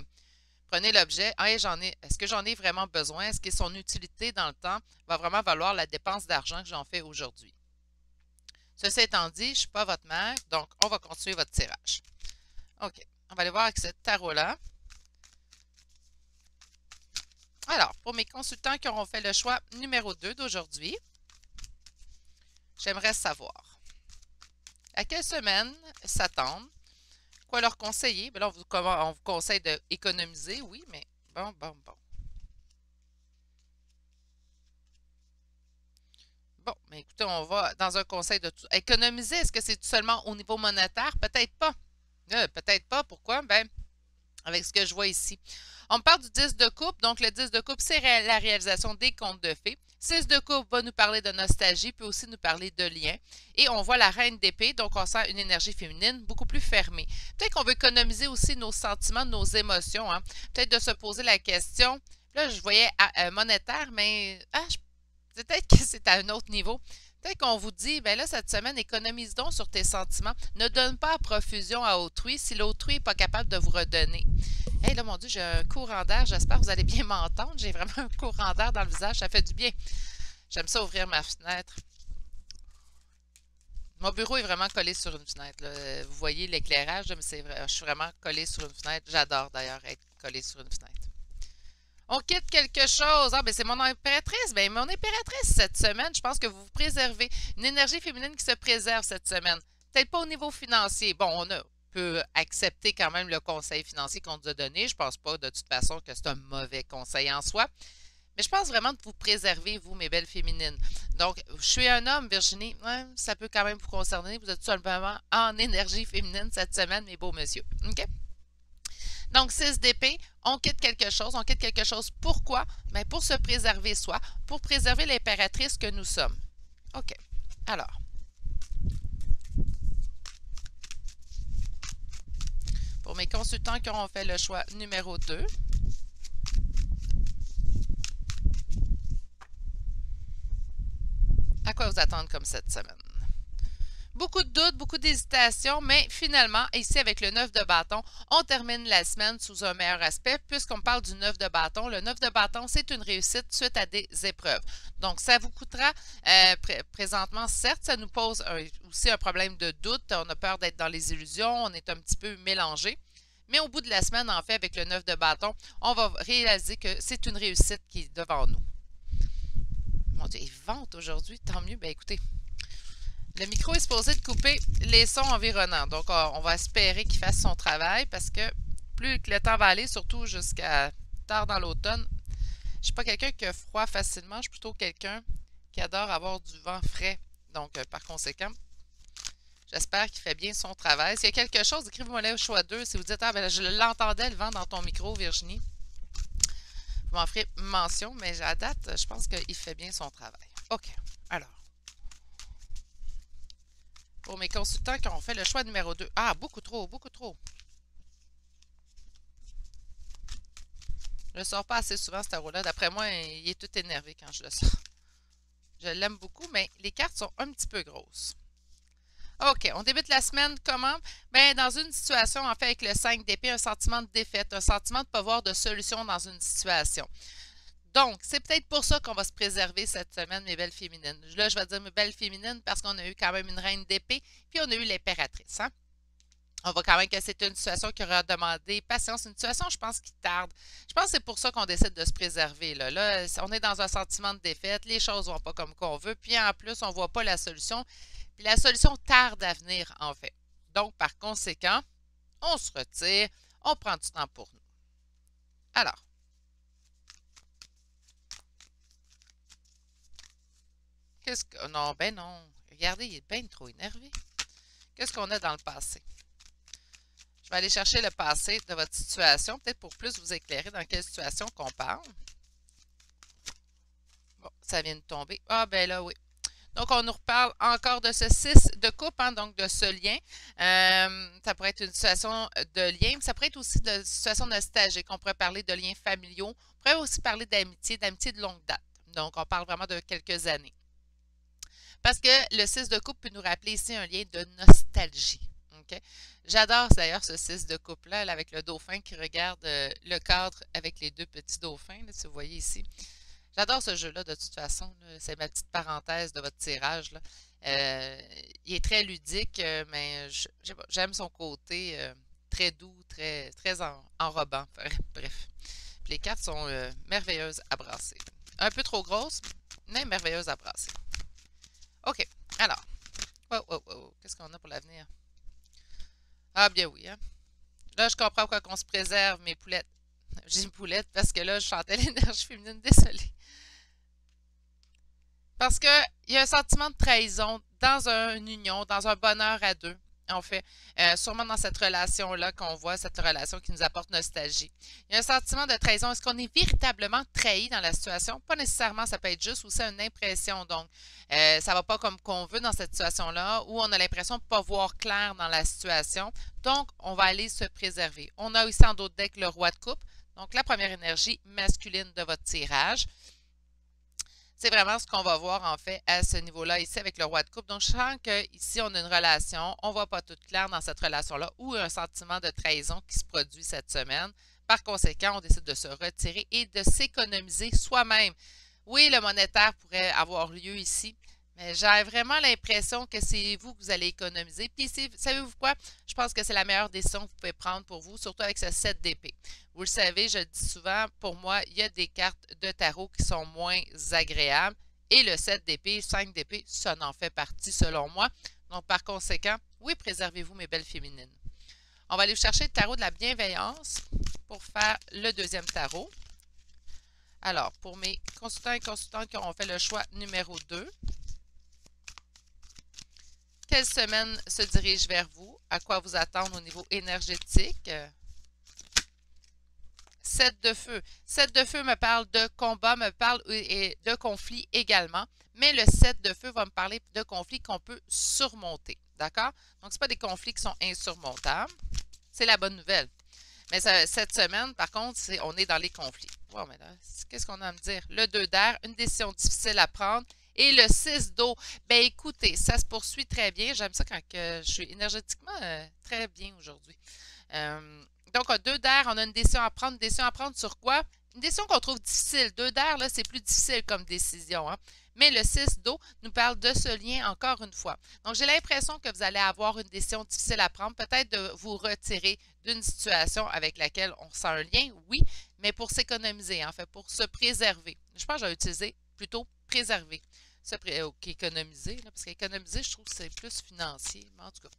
prenez l'objet. Hey, est-ce que j'en ai vraiment besoin? Est-ce que son utilité dans le temps va vraiment valoir la dépense d'argent que j'en fais aujourd'hui? Ceci étant dit, je ne suis pas votre mère, donc on va continuer votre tirage. OK. On va aller voir avec ce tarot-là. Alors, pour mes consultants qui auront fait le choix numéro 2 d'aujourd'hui, j'aimerais savoir à quelle semaine s'attendre. Quoi leur conseiller? Bien là, on vous conseille d'économiser, oui, mais bon. Bon, mais écoutez, on va dans un conseil de tout. Économiser, est-ce que c'est seulement au niveau monétaire? Peut-être pas. Peut-être pas. Pourquoi? Ben, avec ce que je vois ici. On me parle du 10 de coupe. Donc, le 10 de coupe, c'est la réalisation des contes de fées. 6 de coupe va nous parler de nostalgie, peut aussi nous parler de lien. Et on voit la reine d'épée, donc on sent une énergie féminine beaucoup plus fermée. Peut-être qu'on veut économiser aussi nos sentiments, nos émotions. Hein? Peut-être de se poser la question. Là, je voyais monétaire, mais peut-être que c'est à un autre niveau. Peut-être qu'on vous dit, ben là, cette semaine, économise donc sur tes sentiments. Ne donne pas à profusion à autrui si l'autrui n'est pas capable de vous redonner. Hey, là, mon Dieu, j'ai un courant d'air. J'espère que vous allez bien m'entendre. J'ai vraiment un courant d'air dans le visage. Ça fait du bien. J'aime ça ouvrir ma fenêtre. Mon bureau est vraiment collé sur une fenêtre, là. Vous voyez l'éclairage, mais c'est vrai. Je suis vraiment collé sur une fenêtre. J'adore d'ailleurs être collé sur une fenêtre. On quitte quelque chose. Ah, ben c'est mon impératrice. Ben, mon impératrice cette semaine, je pense que vous vous préservez. Une énergie féminine qui se préserve cette semaine. Peut-être pas au niveau financier. Bon, peut accepter quand même le conseil financier qu'on nous a donné. Je pense pas de toute façon que c'est un mauvais conseil en soi. Mais je pense vraiment de vous préserver, vous, mes belles féminines. Donc, je suis un homme, Virginie. Ouais, ça peut quand même vous concerner. Vous êtes tout simplement en énergie féminine cette semaine, mes beaux messieurs. OK? Donc, 6 d'épée, on quitte quelque chose. On quitte quelque chose. Pourquoi? Bien, pour se préserver soi, pour préserver l'impératrice que nous sommes. OK. Alors. Pour mes consultants qui auront fait le choix numéro 2. À quoi vous attendre comme cette semaine? Beaucoup de doutes, beaucoup d'hésitations, mais finalement, ici avec le 9 de bâton, on termine la semaine sous un meilleur aspect puisqu'on parle du 9 de bâton. Le 9 de bâton, c'est une réussite suite à des épreuves. Donc, ça vous coûtera présentement, certes, ça nous pose aussi un problème de doute. On a peur d'être dans les illusions, on est un petit peu mélangé. Mais au bout de la semaine, en fait, avec le 9 de bâton, on va réaliser que c'est une réussite qui est devant nous. Mon Dieu, il vente aujourd'hui, tant mieux. Ben écoutez, le micro est supposé de couper les sons environnants. Donc, on va espérer qu'il fasse son travail parce que plus le temps va aller, surtout jusqu'à tard dans l'automne, je ne suis pas quelqu'un qui a froid facilement. Je suis plutôt quelqu'un qui adore avoir du vent frais. Donc, par conséquent, j'espère qu'il fait bien son travail. S'il y a quelque chose, écrivez-moi là au choix 2. Si vous dites, ah ben je l'entendais le vent dans ton micro, Virginie, vous m'en ferez mention, mais à date, je pense qu'il fait bien son travail. OK. Alors. Pour mes consultants qui ont fait le choix numéro 2. Ah, beaucoup trop, beaucoup trop. Je ne le sors pas assez souvent, ce tarot-là. D'après moi, il est tout énervé quand je le sors. Je l'aime beaucoup, mais les cartes sont un petit peu grosses. OK, on débute la semaine comment? Bien, dans une situation, en fait, avec le 5 d'épée, un sentiment de défaite, un sentiment de ne pas voir de solution dans une situation. Donc, c'est peut-être pour ça qu'on va se préserver cette semaine, mes belles féminines. Là, je vais dire mes belles féminines parce qu'on a eu quand même une reine d'épée, puis on a eu l'impératrice. Hein? On voit quand même que c'est une situation qui aura demandé patience, une situation, je pense, qui tarde. Je pense que c'est pour ça qu'on décide de se préserver. Là, on est dans un sentiment de défaite, les choses ne vont pas comme qu'on veut, puis en plus, on ne voit pas la solution. Puis la solution tarde à venir, en fait. Donc, par conséquent, on se retire, on prend du temps pour nous. Alors, qu'est-ce que... Non, ben non. Regardez, il est bien trop énervé. Qu'est-ce qu'on a dans le passé? Je vais aller chercher le passé de votre situation, peut-être pour plus vous éclairer dans quelle situation qu'on parle. Bon, ça vient de tomber. Ah, ben là, oui. Donc, on nous reparle encore de ce 6 de coupe, hein, donc de ce lien. Ça pourrait être une situation de lien, mais ça pourrait être aussi de situation nostalgique. On pourrait parler de liens familiaux. On pourrait aussi parler d'amitié de longue date. Donc, on parle vraiment de quelques années. Parce que le 6 de coupe peut nous rappeler ici un lien de nostalgie. Okay? J'adore d'ailleurs ce 6 de coupe-là, avec le dauphin qui regarde le cadre avec les deux petits dauphins, là, si vous voyez ici. J'adore ce jeu-là de toute façon. C'est ma petite parenthèse de votre tirage. Là. Il est très ludique, mais j'aime son côté très doux, très enrobant. Bref. Puis les cartes sont merveilleuses à brasser. Un peu trop grosses, mais merveilleuses à brasser. OK. Alors. Qu'est-ce qu'on a pour l'avenir? Ah, bien oui. Hein? Là, je comprends pourquoi on se préserve, mes poulettes. J'ai une poulette parce que là, je chantais l'énergie féminine. Désolée. Parce qu'il y a un sentiment de trahison dans une union, dans un bonheur à deux. en fait, sûrement dans cette relation-là qu'on voit, cette relation qui nous apporte nostalgie. Il y a un sentiment de trahison. Est-ce qu'on est véritablement trahi dans la situation? Pas nécessairement, ça peut être juste aussi une impression. Donc, ça va pas comme qu'on veut dans cette situation-là, où on a l'impression de ne pas voir clair dans la situation. Donc, on va aller se préserver. On a aussi en d'autres decks le roi de coupe. Donc, la première énergie masculine de votre tirage. C'est vraiment ce qu'on va voir en fait à ce niveau-là ici avec le roi de coupe. Donc, je sens qu'ici, on a une relation, on ne voit pas tout clair dans cette relation-là ou un sentiment de trahison qui se produit cette semaine. Par conséquent, on décide de se retirer et de s'économiser soi-même. Oui, le monétaire pourrait avoir lieu ici, mais j'ai vraiment l'impression que c'est vous que vous allez économiser. Puis, savez-vous quoi? Je pense que c'est la meilleure décision que vous pouvez prendre pour vous, surtout avec ce 7 d'épée. Vous le savez, je le dis souvent, pour moi, il y a des cartes de tarot qui sont moins agréables. Et le 7 d'épée, 5 d'épée, ça en fait partie selon moi. Donc, par conséquent, oui, préservez-vous, mes belles féminines. On va aller chercher le tarot de la bienveillance pour faire le deuxième tarot. Alors, pour mes consultants et consultantes qui auront fait le choix numéro 2, quelle semaine se dirige vers vous? À quoi vous attendre au niveau énergétique? 7 de feu. 7 de feu me parle de combat, me parle de conflit également. Mais le 7 de feu va me parler de conflits qu'on peut surmonter. D'accord? Donc, ce n'est pas des conflits qui sont insurmontables. C'est la bonne nouvelle. Mais cette semaine, par contre, on est dans les conflits. Wow, mais là, qu'est-ce qu'on a à me dire? Le 2 d'air, une décision difficile à prendre. Et le 6 d'eau, bien écoutez, ça se poursuit très bien. J'aime ça quand je suis énergétiquement très bien aujourd'hui. Donc, un 2 d'air, on a une décision à prendre. Une décision à prendre sur quoi? Une décision qu'on trouve difficile. 2 d'air, là, c'est plus difficile comme décision. Hein? Mais le 6 d'eau nous parle de ce lien encore une fois. Donc, j'ai l'impression que vous allez avoir une décision difficile à prendre. Peut-être de vous retirer d'une situation avec laquelle on sent un lien, oui, mais pour s'économiser, en fait, pour se préserver. Je pense que j'ai utilisé plutôt préserver. Économiser, là, parce qu'économiser, je trouve que c'est plus financier. Mais en tout cas.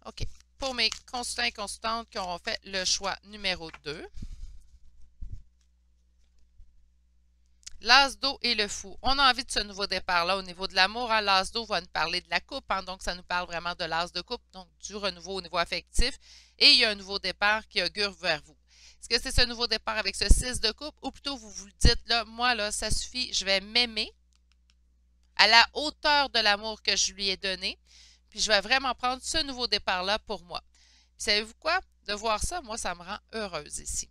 OK. Pour mes consultants et consultantes qui auront fait le choix numéro 2. L'as d'eau et le fou. On a envie de ce nouveau départ-là au niveau de l'amour. Hein? L'as d'eau va nous parler de la coupe, hein? Donc ça nous parle vraiment de l'as de coupe, donc du renouveau au niveau affectif. Et il y a un nouveau départ qui augure vers vous. Est-ce que c'est ce nouveau départ avec ce 6 de coupe ou plutôt vous vous dites, là, moi, là, ça suffit, je vais m'aimer à la hauteur de l'amour que je lui ai donné, puis je vais vraiment prendre ce nouveau départ-là pour moi. Puis savez-vous quoi? De voir ça, moi, ça me rend heureuse ici.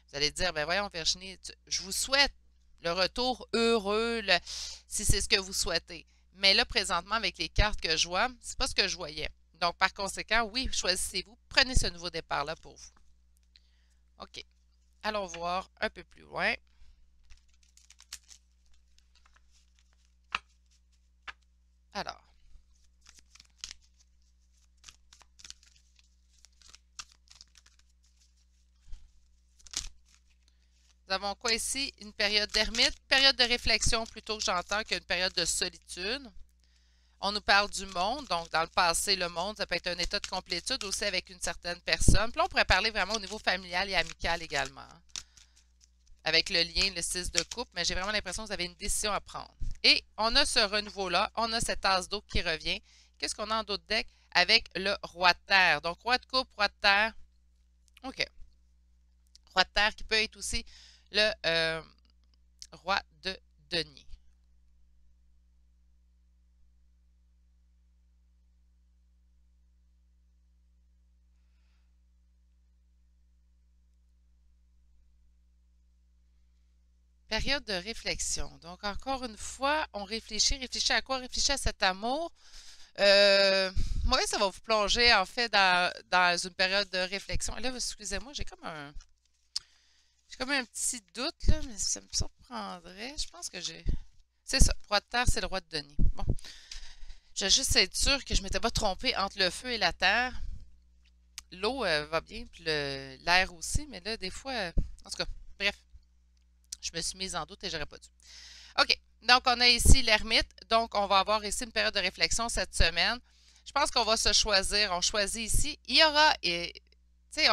Vous allez dire, ben voyons, Virginie, je vous souhaite le retour heureux, si c'est ce que vous souhaitez. Mais là, présentement, avec les cartes que je vois, c'est pas ce que je voyais. Donc, par conséquent, oui, choisissez-vous. Prenez ce nouveau départ-là pour vous. OK. Allons voir un peu plus loin. Alors. Nous avons quoi ici? Une période d'ermite, période de réflexion plutôt que j'entends qu'une période de solitude. On nous parle du monde, donc dans le passé, le monde, ça peut être un état de complétude aussi avec une certaine personne. Puis là, on pourrait parler vraiment au niveau familial et amical également. Hein, avec le lien, le 6 de coupe, mais j'ai vraiment l'impression que vous avez une décision à prendre. Et on a ce renouveau-là, on a cet as d'eau qui revient. Qu'est-ce qu'on a en d'autres decks? Avec le roi de terre. Donc, roi de coupe, roi de terre. OK. Roi de terre qui peut être aussi le roi de denier. Période de réflexion. Donc, encore une fois, on réfléchit. Réfléchit à quoi? Réfléchit à cet amour. Oui, ça va vous plonger, en fait, dans une période de réflexion. Et là, excusez-moi, j'ai comme un petit doute, là, mais ça me surprendrait. Je pense que j'ai... C'est ça. Roi de terre, c'est le roi de denier. Bon. Je vais juste être sûre que je ne m'étais pas trompée entre le feu et la terre. L'eau va bien, puis l'air aussi, mais là, des fois... en tout cas, bref. Je me suis mise en doute et j'aurais pas dû. OK. Donc, on a ici l'ermite. Donc, on va avoir ici une période de réflexion cette semaine. Je pense qu'on va se choisir. On choisit ici. Il y aura...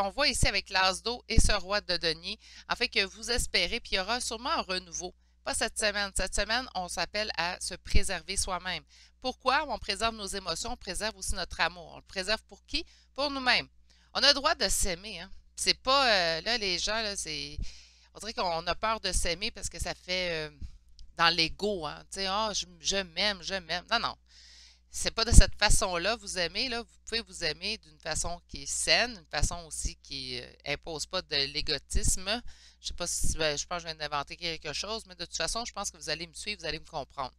on voit ici avec l'as d'eau et ce roi de denier, en fait, que vous espérez, puis il y aura sûrement un renouveau. Pas cette semaine. Cette semaine, on s'appelle à se préserver soi-même Pourquoi? On préserve nos émotions, on préserve aussi notre amour. On le préserve pour qui? Pour nous-mêmes. On a le droit de s'aimer, hein. C'est pas, là, les gens, là, c'est... On dirait qu'on a peur de s'aimer parce que ça fait dans l'ego, hein. Tu sais, oh, je m'aime, je m'aime. Non, non. C'est pas de cette façon-là vous aimez, là. Vous pouvez vous aimer d'une façon qui est saine, une façon aussi qui impose pas de l'égotisme. Je sais pas si, je pense que je viens d'inventer quelque chose, mais de toute façon, je pense que vous allez me suivre, vous allez me comprendre.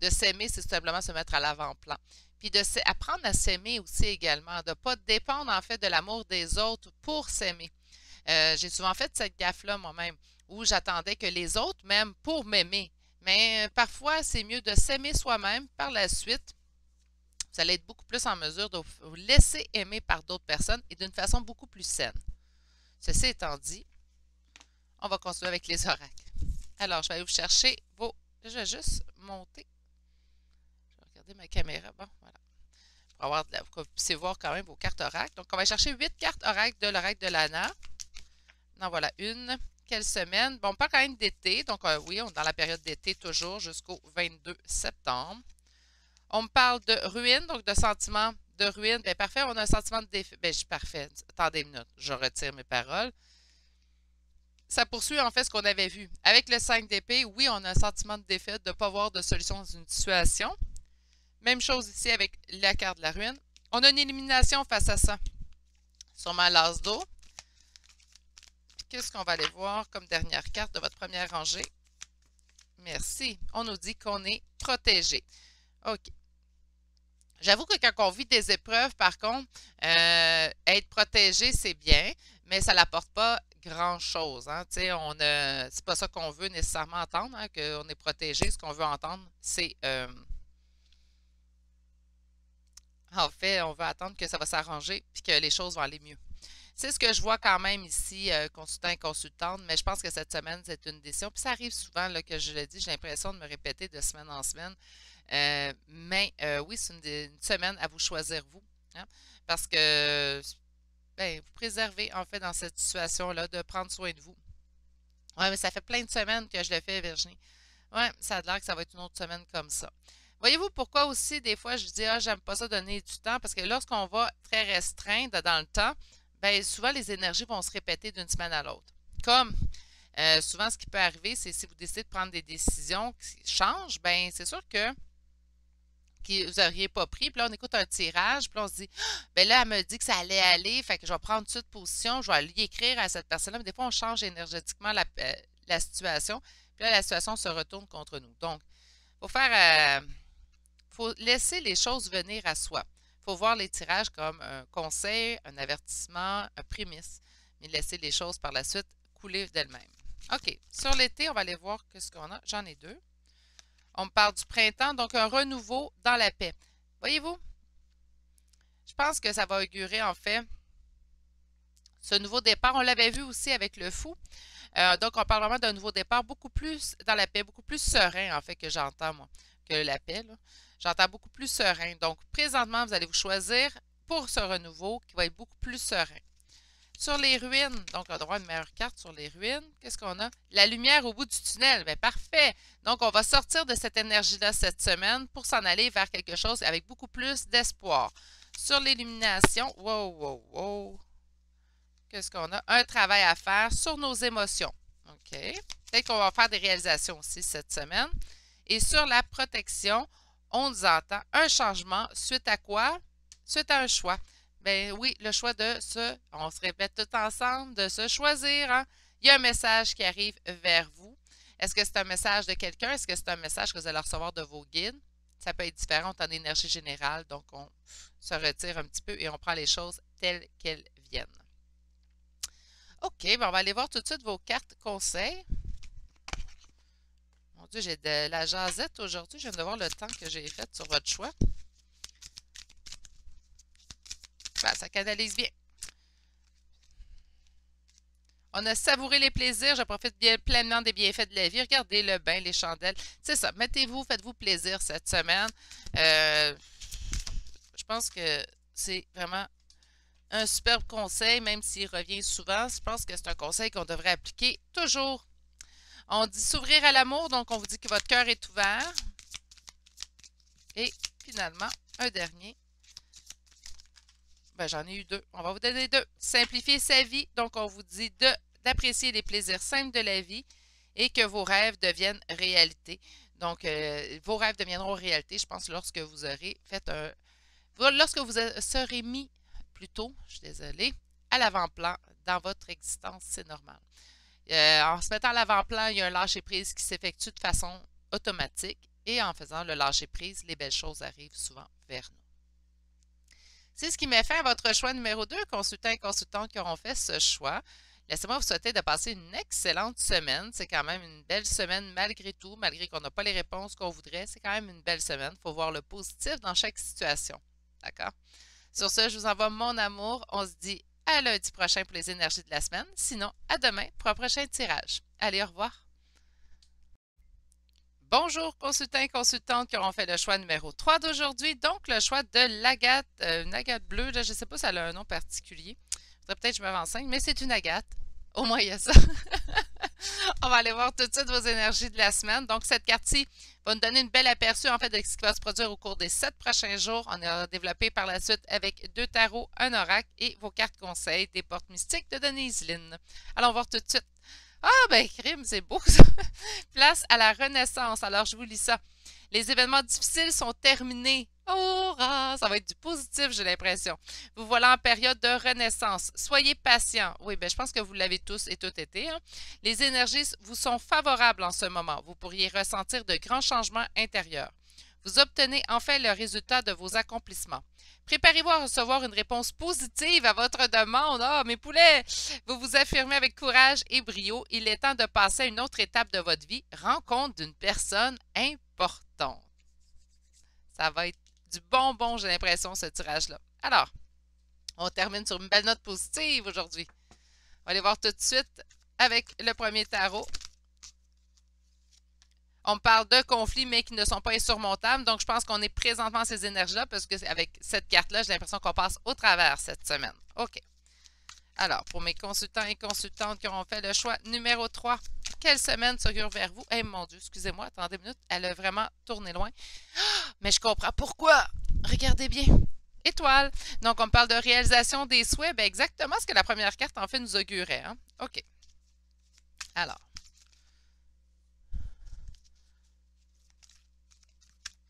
De s'aimer, c'est simplement se mettre à l'avant-plan. Puis apprendre à s'aimer aussi également, de ne pas dépendre en fait de l'amour des autres pour s'aimer. J'ai souvent fait cette gaffe-là moi-même, où j'attendais que les autres m'aiment pour m'aimer. Mais parfois, c'est mieux de s'aimer soi-même. Par la suite, vous allez être beaucoup plus en mesure de vous laisser aimer par d'autres personnes et d'une façon beaucoup plus saine. Ceci étant dit, on va continuer avec les oracles. Alors, je vais aller vous chercher vos... Je vais juste monter. Je vais regarder ma caméra. Bon, voilà. Pour que vous puissiez voir quand même vos cartes oracles. Donc, on va chercher 8 cartes oracles de l'oracle de Lana. Non, voilà une. Quelle semaine? Bon, on parle quand même d'été. Donc, oui, on est dans la période d'été toujours jusqu'au 22 septembre. On me parle de ruine, donc de sentiment de ruine. Bien, parfait, on a un sentiment de défaite. Bien, je suis parfait. Attendez une minute, je retire mes paroles. Ça poursuit en fait ce qu'on avait vu. Avec le 5 d'épée, oui, on a un sentiment de défaite, de ne pas voir de solution dans une situation. Même chose ici avec la carte de la ruine. On a une élimination face à ça. Sûrement l'as d'eau. Qu'est-ce qu'on va aller voir comme dernière carte de votre première rangée? Merci. On nous dit qu'on est protégé. OK. J'avoue que quand on vit des épreuves, par contre, être protégé, c'est bien, mais ça n'apporte pas grand-chose. Hein? C'est pas ça qu'on veut nécessairement entendre, hein, qu'on est protégé. Ce qu'on veut entendre, c'est... en fait, on veut attendre que ça va s'arranger et que les choses vont aller mieux. C'est ce que je vois quand même ici, consultant et consultante, mais je pense que cette semaine, c'est une décision. Puis ça arrive souvent là, que je le dis, j'ai l'impression de me répéter de semaine en semaine. Oui, c'est une semaine à vous choisir vous. Hein, parce que ben, vous préservez en fait dans cette situation-là de prendre soin de vous. Oui, mais ça fait plein de semaines que je le fais, Virginie. Oui, ça a l'air que ça va être une autre semaine comme ça. Voyez-vous pourquoi aussi, des fois, je dis, ah, j'aime pas ça donner du temps, parce que lorsqu'on va très restreindre dans le temps, bien, souvent les énergies vont se répéter d'une semaine à l'autre. Comme souvent, ce qui peut arriver, c'est si vous décidez de prendre des décisions qui changent, bien, c'est sûr que vous n'auriez pas pris. Puis là, on écoute un tirage, puis là, on se dit, bien là, elle me dit que ça allait aller, fait que je vais prendre tout de suite position, je vais lui écrire à cette personne-là. Mais des fois, on change énergétiquement la situation, puis là, la situation se retourne contre nous. Donc, il faut laisser les choses venir à soi. Il faut voir les tirages comme un conseil, un avertissement, un prémisse, mais laisser les choses par la suite couler d'elles-mêmes. OK. Sur l'été, on va aller voir ce qu'on a. J'en ai deux. On me parle du printemps, donc un renouveau dans la paix. Voyez-vous? Je pense que ça va augurer, en fait, ce nouveau départ. On l'avait vu aussi avec le fou. Donc, on parle vraiment d'un nouveau départ beaucoup plus dans la paix, beaucoup plus serein, en fait, que j'entends, moi, que la paix, là. J'entends beaucoup plus serein. Donc, présentement, vous allez vous choisir pour ce renouveau qui va être beaucoup plus serein. Sur les ruines, donc on a droit à une meilleure carte sur les ruines. Qu'est-ce qu'on a? La lumière au bout du tunnel. Bien, parfait. Donc, on va sortir de cette énergie-là cette semaine pour s'en aller vers quelque chose avec beaucoup plus d'espoir. Sur l'illumination, wow, wow, wow. Qu'est-ce qu'on a? Un travail à faire sur nos émotions. OK. Peut-être qu'on va faire des réalisations aussi cette semaine. Et sur la protection, on nous entend un changement suite à quoi? Suite à un choix. Bien oui, le choix on se répète tout ensemble, de se choisir. Hein? Il y a un message qui arrive vers vous. Est-ce que c'est un message de quelqu'un? Est-ce que c'est un message que vous allez recevoir de vos guides? Ça peut être différent en énergie générale, donc on se retire un petit peu et on prend les choses telles qu'elles viennent. OK, bien on va aller voir tout de suite vos cartes conseils. Mon Dieu, j'ai de la jasette aujourd'hui. Je viens de voir le temps que j'ai fait sur votre choix. Ben, ça canalise bien. On a savouré les plaisirs. Je profite bien pleinement des bienfaits de la vie. Regardez le bain, les chandelles. C'est ça. Mettez-vous, faites-vous plaisir cette semaine. Je pense que c'est vraiment un superbe conseil, même s'il revient souvent. Je pense que c'est un conseil qu'on devrait appliquer toujours. On dit s'ouvrir à l'amour, donc on vous dit que votre cœur est ouvert et finalement, un dernier. Ben, j'en ai eu deux. On va vous donner deux. Simplifier sa vie. Donc, on vous dit d'apprécier les plaisirs simples de la vie et que vos rêves deviennent réalité. Donc, vos rêves deviendront réalité, je pense, lorsque vous aurez fait un... Lorsque vous serez mis, plutôt, je suis désolée, à l'avant-plan dans votre existence, c'est normal. En se mettant à l'avant-plan, il y a un lâcher-prise qui s'effectue de façon automatique et en faisant le lâcher-prise, les belles choses arrivent souvent vers nous. C'est ce qui met fin à votre choix numéro 2, consultants et consultantes qui auront fait ce choix. Laissez-moi vous souhaiter de passer une excellente semaine. C'est quand même une belle semaine malgré tout, malgré qu'on n'a pas les réponses qu'on voudrait. C'est quand même une belle semaine. Il faut voir le positif dans chaque situation. D'accord? Sur ce, je vous envoie mon amour. On se dit à lundi prochain pour les énergies de la semaine. Sinon, à demain pour un prochain tirage. Allez, au revoir. Bonjour consultants et consultantes qui auront fait le choix numéro 3 d'aujourd'hui. Donc, le choix de l'agate, une agate bleue. Là, je ne sais pas si elle a un nom particulier. Peut-être que je me renseigne, mais c'est une agate. Au moins, il y a ça. On va aller voir tout de suite vos énergies de la semaine. Donc, cette carte-ci va nous donner une belle aperçu en fait de ce qui va se produire au cours des 7 prochains jours. On a développé par la suite avec 2 tarots, un oracle et vos cartes conseils des portes mystiques de Denise Lynn. Allons voir tout de suite. Ah, ben, crime, c'est beau ça! Place à la renaissance. Alors, je vous lis ça. Les événements difficiles sont terminés. Hurrah! Ça va être du positif, j'ai l'impression. Vous voilà en période de renaissance. Soyez patient. Oui, ben, je pense que vous l'avez tous et toutes été. Hein? Les énergies vous sont favorables en ce moment. Vous pourriez ressentir de grands changements intérieurs. Vous obtenez enfin le résultat de vos accomplissements. Préparez-vous à recevoir une réponse positive à votre demande. Ah, mes poulets! Vous vous affirmez avec courage et brio. Il est temps de passer à une autre étape de votre vie. Rencontre d'une personne importante. Ça va être du bonbon, j'ai l'impression, ce tirage-là. Alors, on termine sur une belle note positive aujourd'hui. On va aller voir tout de suite avec le premier tarot. On parle de conflits, mais qui ne sont pas insurmontables. Donc, je pense qu'on est présentement à ces énergies-là parce qu'avec cette carte-là, j'ai l'impression qu'on passe au travers cette semaine. OK. Alors, pour mes consultants et consultantes qui auront fait le choix numéro 3, quelle semaine s'augure vers vous? Eh mon Dieu, excusez-moi, attendez une minute. Elle a vraiment tourné loin. Mais je comprends pourquoi. Regardez bien. Étoile. Donc, on parle de réalisation des souhaits. Bien, exactement ce que la première carte, en fait, nous augurait. Hein? OK. Alors.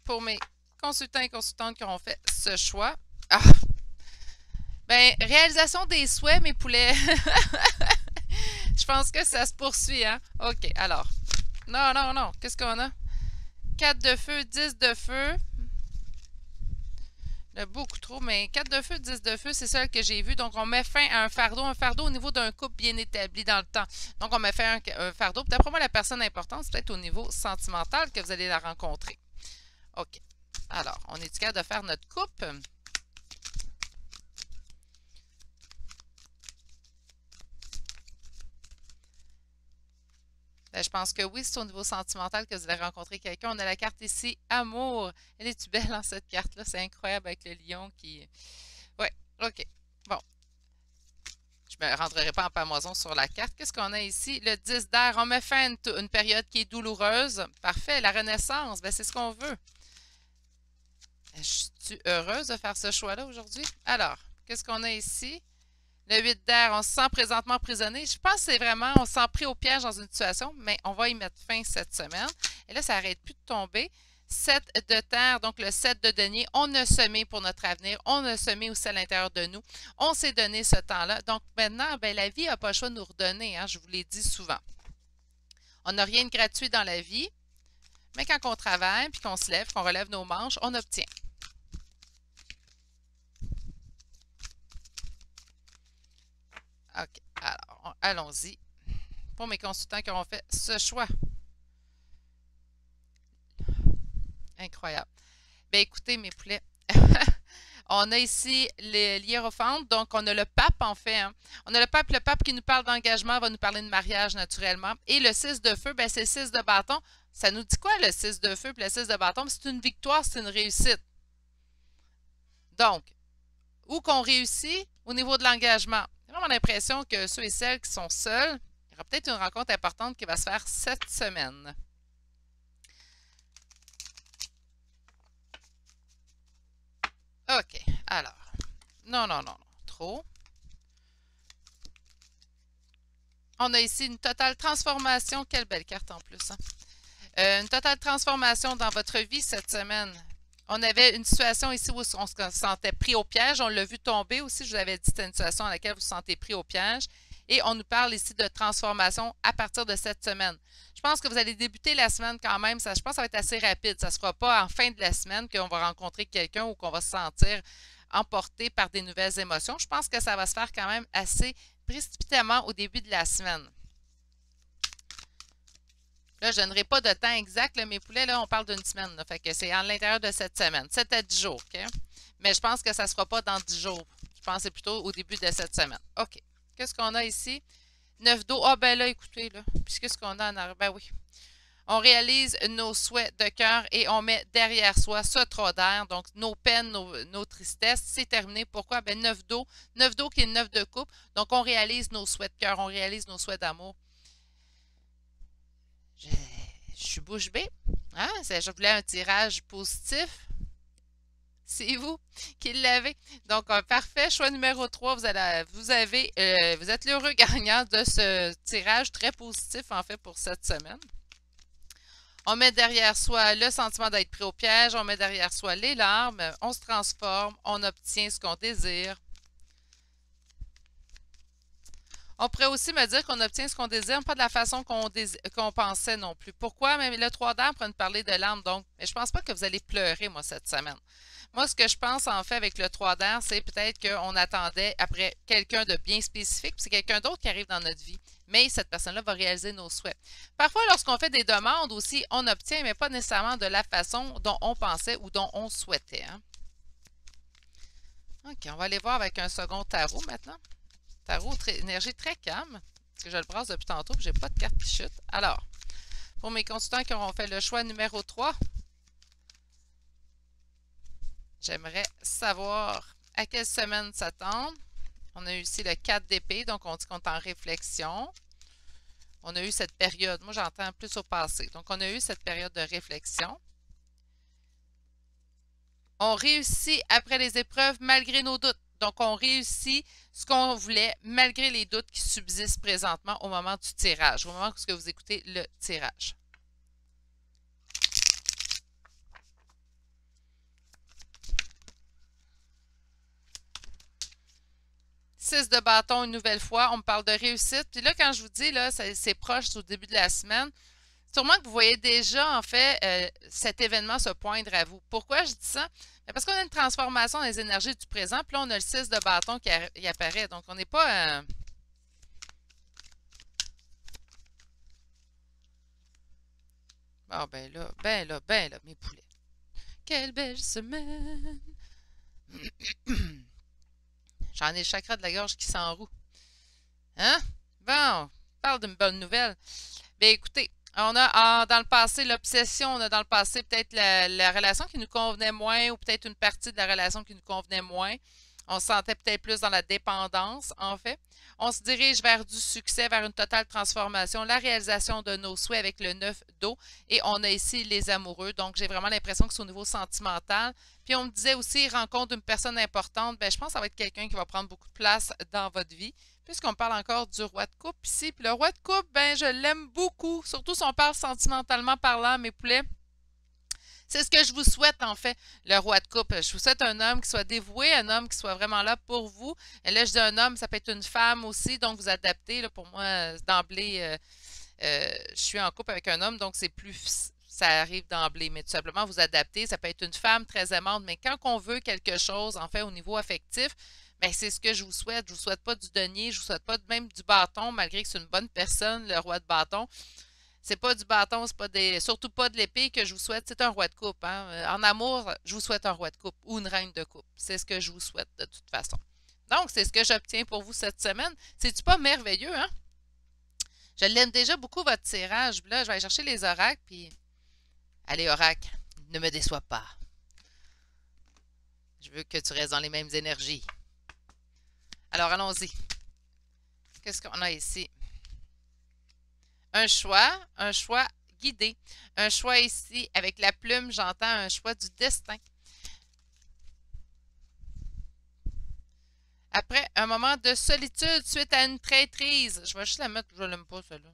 Pour mes consultants et consultantes qui auront fait ce choix. Ah! Ben, réalisation des souhaits, mes poulets. Je pense que ça se poursuit, hein? OK, alors. Non, non, non. Qu'est-ce qu'on a? 4 de feu, 10 de feu. Il y a beaucoup trop, mais 4 de feu, 10 de feu, c'est celle que j'ai vue. Donc, on met fin à un fardeau au niveau d'un couple bien établi dans le temps. Donc, on met fin à un fardeau. D'après moi, la personne importante, c'est peut-être au niveau sentimental que vous allez la rencontrer. OK. Alors, on est capable de faire notre coupe. Ben, je pense que oui, c'est au niveau sentimental que vous allez rencontrer quelqu'un. On a la carte ici, amour. Elle est-tu belle dans cette carte-là? C'est incroyable avec le lion qui... Oui, OK. Bon. Je ne me rentrerai pas en pamoison sur la carte. Qu'est-ce qu'on a ici? Le 10 d'air. On met fin à une période qui est douloureuse. Parfait. La renaissance, ben, c'est ce qu'on veut. Je suis heureuse de faire ce choix-là aujourd'hui. Alors, qu'est-ce qu'on a ici? Le 8 d'air, on se sent présentement emprisonné. Je pense que c'est vraiment, on se sent pris au piège dans une situation, mais on va y mettre fin cette semaine. Et là, ça n'arrête plus de tomber. 7 de terre, donc le 7 de denier, on a semé pour notre avenir, on a semé aussi à l'intérieur de nous. On s'est donné ce temps-là. Donc maintenant, ben, la vie n'a pas le choix de nous redonner, hein, je vous l'ai dit souvent. On n'a rien de gratuit dans la vie, mais quand on travaille, puis qu'on se lève, qu'on relève nos manches, on obtient. OK, alors, allons-y. Pour mes consultants qui auront fait ce choix. Incroyable. Bien, écoutez, mes poulets, on a ici l'hiérophante, donc on a le pape, en fait. Hein. On a le pape qui nous parle d'engagement, va nous parler de mariage, naturellement. Et le 6 de feu, ben, c'est le 6 de bâton. Ça nous dit quoi, le 6 de feu et le 6 de bâton? C'est une victoire, c'est une réussite. Donc, où qu'on réussit au niveau de l'engagement. J'ai vraiment l'impression que ceux et celles qui sont seuls, il y aura peut-être une rencontre importante qui va se faire cette semaine. Alors, non, non, non, non, trop. On a ici une totale transformation. Quelle belle carte en plus, hein? Une totale transformation dans votre vie cette semaine. On avait une situation ici où on se sentait pris au piège. On l'a vu tomber aussi. Je vous avais dit que c'était une situation dans laquelle vous vous sentez pris au piège. Et on nous parle ici de transformation à partir de cette semaine. Je pense que vous allez débuter la semaine quand même. Je pense que ça va être assez rapide. Ça ne sera pas en fin de la semaine qu'on va rencontrer quelqu'un ou qu'on va se sentir emporté par des nouvelles émotions. Je pense que ça va se faire quand même assez précipitamment au début de la semaine. Là, je ne donnerai pas de temps exact. Là, mes poulets, là, on parle d'une semaine. Là, fait que c'est à l'intérieur de cette semaine. 7 à 10 jours. OK? Mais je pense que ça ne sera pas dans 10 jours. Je pense que c'est plutôt au début de cette semaine. OK. Qu'est-ce qu'on a ici? 9 d'eau. Ah, ben là, écoutez, là. Puis qu'est-ce qu'on a en arrière? Ben oui. On réalise nos souhaits de cœur et on met derrière soi ce trou d'air. Donc, nos peines, nos tristesses, c'est terminé. Pourquoi? Ben 9 d'eau. 9 d'eau qui est 9 de coupe. Donc, on réalise nos souhaits de cœur. On réalise nos souhaits d'amour. Je suis bouche bée. Hein? Je voulais un tirage positif. C'est vous qui l'avez. Donc, parfait. Choix numéro 3. Vous êtes l'heureux gagnant de ce tirage très positif, en fait, pour cette semaine. On met derrière soi le sentiment d'être pris au piège. On met derrière soi les larmes. On se transforme. On obtient ce qu'on désire. On pourrait aussi me dire qu'on obtient ce qu'on désire, pas de la façon qu'on pensait non plus. Pourquoi? Mais le 3 d'arbre pourrait nous parler de larmes, donc. Mais je ne pense pas que vous allez pleurer, moi, cette semaine. Moi, ce que je pense, en fait, avec le 3 d'air, c'est peut-être qu'on attendait après quelqu'un de bien spécifique, puis c'est quelqu'un d'autre qui arrive dans notre vie. Mais cette personne-là va réaliser nos souhaits. Parfois, lorsqu'on fait des demandes aussi, on obtient, mais pas nécessairement de la façon dont on pensait ou dont on souhaitait. Hein? OK, on va aller voir avec un second tarot maintenant. Tarot, énergie très calme, parce que je le brasse depuis tantôt, je n'ai pas de carte qui chute. Alors, pour mes consultants qui auront fait le choix numéro 3, j'aimerais savoir à quelle semaine s'attendre. On a eu ici le 4 d'épée, donc on dit qu'on est en réflexion. On a eu cette période, moi j'entends plus au passé, donc on a eu cette période de réflexion. On réussit après les épreuves malgré nos doutes. Donc, on réussit ce qu'on voulait malgré les doutes qui subsistent présentement au moment du tirage, au moment où vous écoutez le tirage. Six de bâton une nouvelle fois, on me parle de réussite. Puis là, quand je vous dis, là, c'est proche au début de la semaine, sûrement que vous voyez déjà, en fait, cet événement se poindre à vous. Pourquoi je dis ça? Parce qu'on a une transformation dans les énergies du présent, puis là, on a le 6 de bâton qui apparaît. Donc, on n'est pas... Ah, ben là, mes poulets. Quelle belle semaine! J'en ai le chakra de la gorge qui s'enroue. Hein? Bon, on parle d'une bonne nouvelle. Bien, écoutez, on a dans le passé l'obsession, on a dans le passé peut-être la relation qui nous convenait moins ou peut-être une partie de la relation qui nous convenait moins. On se sentait peut-être plus dans la dépendance, en fait. On se dirige vers du succès, vers une totale transformation, la réalisation de nos souhaits avec le 9 d'eau. Et on a ici les amoureux. Donc, j'ai vraiment l'impression que c'est au niveau sentimental. Puis, on me disait aussi, rencontre d'une personne importante. Bien, je pense que ça va être quelqu'un qui va prendre beaucoup de place dans votre vie. Puisqu'on parle encore du roi de coupe ici. Puis le roi de coupe, ben, je l'aime beaucoup. Surtout si on parle sentimentalement parlant, mes poulets. C'est ce que je vous souhaite, en fait, le roi de coupe. Je vous souhaite un homme qui soit dévoué, un homme qui soit vraiment là pour vous. Et là, je dis un homme, ça peut être une femme aussi, donc vous adaptez. Là, pour moi, d'emblée, je suis en couple avec un homme, donc c'est plus... Ça arrive d'emblée, mais tout simplement, vous adaptez. Ça peut être une femme très aimante, mais quand on veut quelque chose, en fait, au niveau affectif, ben, c'est ce que je vous souhaite. Je ne vous souhaite pas du denier, je ne vous souhaite pas même du bâton, malgré que c'est une bonne personne, le roi de bâton. C'est pas du bâton, c'est pas surtout pas de l'épée que je vous souhaite. C'est un roi de coupe. Hein? En amour, je vous souhaite un roi de coupe ou une reine de coupe. C'est ce que je vous souhaite de toute façon. Donc, c'est ce que j'obtiens pour vous cette semaine. C'est-tu pas merveilleux, hein? Je l'aime déjà beaucoup, votre tirage. Là, je vais aller chercher les oracles, puis... Allez, oracle, ne me déçois pas. Je veux que tu restes dans les mêmes énergies. Alors, allons-y. Qu'est-ce qu'on a ici? Un choix guidé. Un choix ici, avec la plume, j'entends un choix du destin. Après un moment de solitude suite à une traîtrise. Je vais juste la mettre, je l'aime pas celle-là.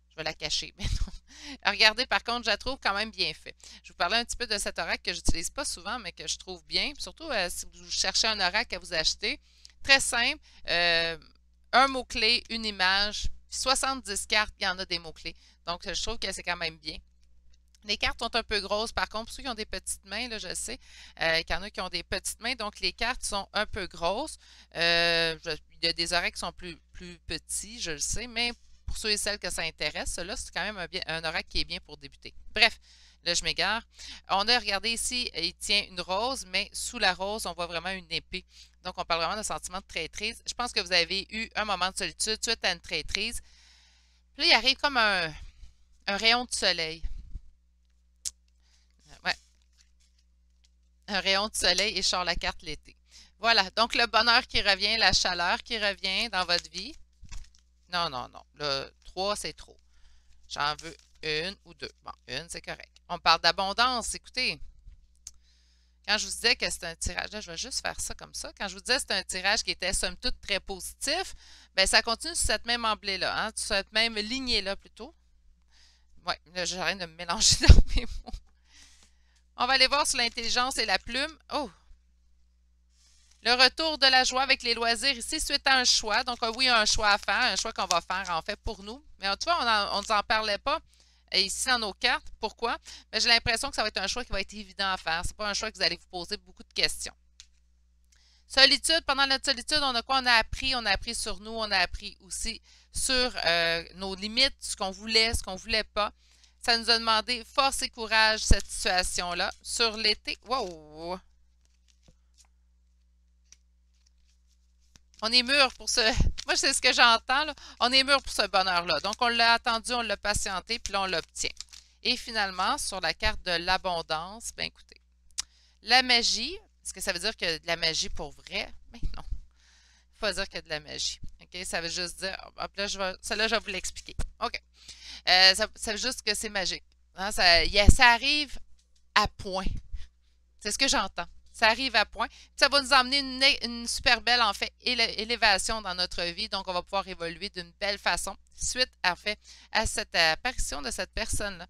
Je vais la cacher, mais non. Regardez, par contre, je la trouve quand même bien faite. Je vous parlais un petit peu de cet oracle que j'utilise pas souvent, mais que je trouve bien. Puis surtout, si vous cherchez un oracle à vous acheter, très simple, un mot-clé, une image, 70 cartes, il y en a des mots-clés. Donc, je trouve que c'est quand même bien. Les cartes sont un peu grosses, par contre, pour ceux qui ont des petites mains, là, je sais qu'il y en a qui ont des petites mains, donc les cartes sont un peu grosses. Il y a des oracles qui sont plus petits, je le sais, mais pour ceux et celles que ça intéresse, là, c'est quand même un oracle qui est bien pour débuter. Bref, là, je m'égare. On a regardé ici, il tient une rose, mais sous la rose, on voit vraiment une épée. Donc, on parle vraiment de sentiment de traîtrise. Je pense que vous avez eu un moment de solitude suite à une traîtrise. Puis là, il arrive comme un rayon de soleil. Ouais. Un rayon de soleil et je sors la carte l'été. Voilà, donc le bonheur qui revient, la chaleur qui revient dans votre vie. Non, non, non. Le 3, c'est trop. J'en veux une ou deux. Bon, une, c'est correct. On parle d'abondance. Écoutez, quand je vous disais que c'était un tirage, là, je vais juste faire ça comme ça. Quand je vous disais que c'était un tirage qui était somme toute très positif, bien, ça continue sur cette même emblée-là, hein, sur cette même lignée-là plutôt. Oui, là, j'arrête de me mélanger dans mes mots. On va aller voir sur l'intelligence et la plume. Oh! Le retour de la joie avec les loisirs ici, suite à un choix. Donc, oui, un choix à faire, un choix qu'on va faire en fait pour nous. Mais tu vois, on ne nous en parlait pas ici dans nos cartes. Pourquoi? J'ai l'impression que ça va être un choix qui va être évident à faire. Ce n'est pas un choix que vous allez vous poser beaucoup de questions. Solitude, pendant notre solitude, on a quoi? On a appris sur nous, on a appris aussi sur nos limites, ce qu'on voulait, ce qu'on ne voulait pas. Ça nous a demandé force et courage, cette situation-là. Sur l'été, wow! On est mûr pour ce... Moi, c'est ce que j'entends, là. On est mûr pour ce bonheur-là. Donc, on l'a attendu, on l'a patienté, puis là, on l'obtient. Et finalement, sur la carte de l'abondance, bien écoutez, la magie, est-ce que ça veut dire que de la magie pour vrai? Mais non. Il faut pas dire qu'il y a de la magie. OK? Ça veut juste dire... Hop, là, celle-là, je vais vous l'expliquer. OK. Ça veut juste que c'est magique. Hein? Ça arrive à point. C'est ce que j'entends. Ça arrive à point. Ça va nous emmener une super belle, en fait, élévation dans notre vie. Donc, on va pouvoir évoluer d'une belle façon suite, en fait, à cette apparition de cette personne-là.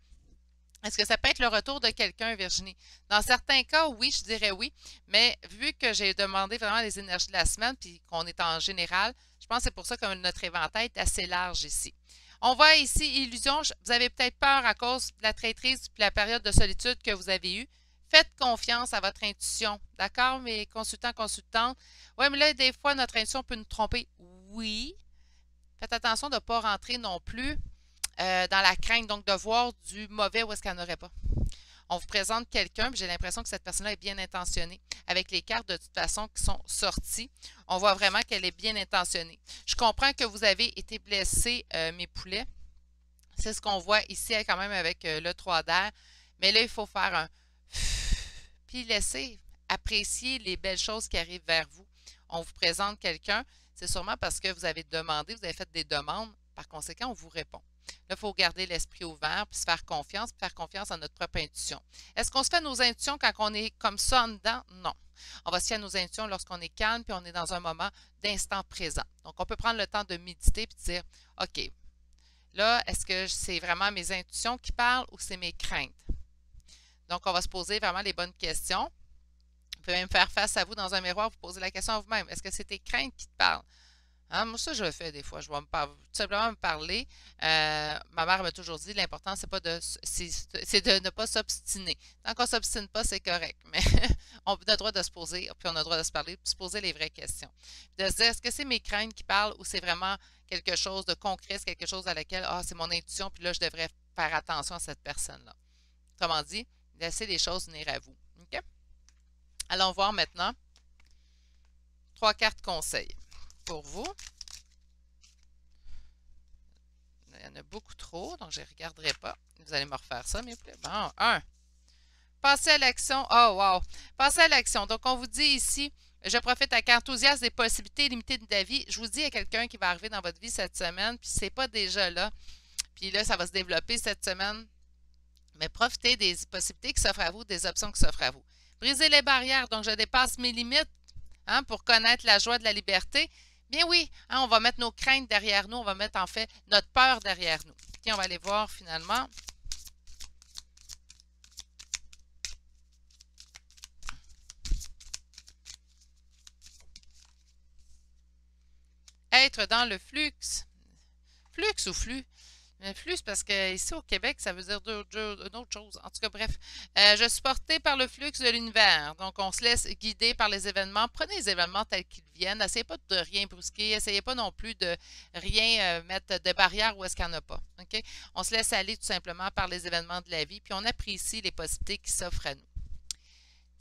Est-ce que ça peut être le retour de quelqu'un, Virginie? Dans certains cas, oui, je dirais oui. Mais vu que j'ai demandé vraiment les énergies de la semaine, puis qu'on est en général, je pense que c'est pour ça que notre éventail est assez large ici. On voit ici, illusion, vous avez peut-être peur à cause de la traîtrise et la période de solitude que vous avez eue. Faites confiance à votre intuition. D'accord, mes consultants, consultantes? Oui, mais là, des fois, notre intuition peut nous tromper. Oui. Faites attention de ne pas rentrer non plus dans la crainte, donc de voir du mauvais où est-ce qu'il n'y en aurait pas. On vous présente quelqu'un, puis j'ai l'impression que cette personne-là est bien intentionnée. Avec les cartes, de toute façon, qui sont sorties, on voit vraiment qu'elle est bien intentionnée. Je comprends que vous avez été blessés, mes poulets. C'est ce qu'on voit ici quand même avec le 3 d'air. Mais là, il faut faire un... Puis laisser apprécier les belles choses qui arrivent vers vous. On vous présente quelqu'un, c'est sûrement parce que vous avez demandé, vous avez fait des demandes. Par conséquent, on vous répond. Là, il faut garder l'esprit ouvert, puis se faire confiance en notre propre intuition. Est-ce qu'on se fait nos intuitions quand on est comme ça en dedans? Non. On va se faire nos intuitions lorsqu'on est calme, puis on est dans un moment d'instant présent. Donc, on peut prendre le temps de méditer, puis de dire, OK, là, est-ce que c'est vraiment mes intuitions qui parlent ou c'est mes craintes? Donc, on va se poser vraiment les bonnes questions. Vous pouvez même faire face à vous dans un miroir, vous poser la question à vous-même. Est-ce que c'est tes craintes qui te parlent? Hein, moi, ça, je le fais des fois. Je vais tout simplement me parler. Ma mère m'a toujours dit, l'important, c'est de ne pas s'obstiner. Tant qu'on ne s'obstine pas, c'est correct. Mais on a le droit de se poser, puis on a le droit de se parler, puis se poser les vraies questions. Puis de se dire, est-ce que c'est mes craintes qui parlent ou c'est vraiment quelque chose de concret, c'est quelque chose à laquelle, c'est mon intuition, puis là, je devrais faire attention à cette personne-là. Autrement dit, laissez les choses venir à vous. OK? Allons voir maintenant 3 cartes conseils pour vous. Il y en a beaucoup trop, donc je ne regarderai pas. Vous allez me refaire ça, mais bon, 1. Passez à l'action. Oh, wow! Passez à l'action. Donc, on vous dit ici, je profite avec enthousiasme des possibilités limitées de la vie. Je vous dis, il y a quelqu'un qui va arriver dans votre vie cette semaine, puis ce n'est pas déjà là. Puis là, ça va se développer cette semaine. Mais profitez des possibilités qui s'offrent à vous, des options qui s'offrent à vous. Brisez les barrières. Donc, je dépasse mes limites. hein, pour connaître la joie de la liberté. Bien oui, hein, on va mettre nos craintes derrière nous, on va mettre en fait notre peur derrière nous. Puis on va aller voir finalement. Être dans le flux. Flux ou flux? Flux, parce que ici au Québec, ça veut dire une autre chose. En tout cas, bref. Je suis porté par le flux de l'univers. Donc, on se laisse guider par les événements. Prenez les événements tels qu'ils viennent. N'essayez pas de rien brusquer. Essayez pas non plus de rien mettre de barrière où est-ce qu'il n'y en a pas. OK? On se laisse aller tout simplement par les événements de la vie, puis on apprécie les possibilités qui s'offrent à nous.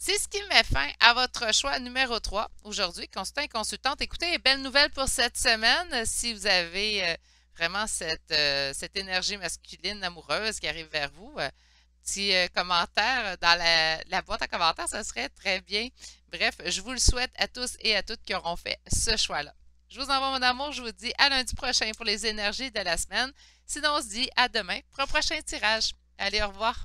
C'est ce qui met fin à votre choix numéro 3 aujourd'hui. Consultant et consultante, écoutez, belle nouvelle pour cette semaine. Si vous avez vraiment cette énergie masculine amoureuse qui arrive vers vous, petit commentaire dans la boîte à commentaires, ça serait très bien. Bref, je vous le souhaite à tous et à toutes qui auront fait ce choix-là. Je vous envoie mon amour, je vous dis à lundi prochain pour les énergies de la semaine. Sinon, on se dit à demain pour un prochain tirage. Allez, au revoir.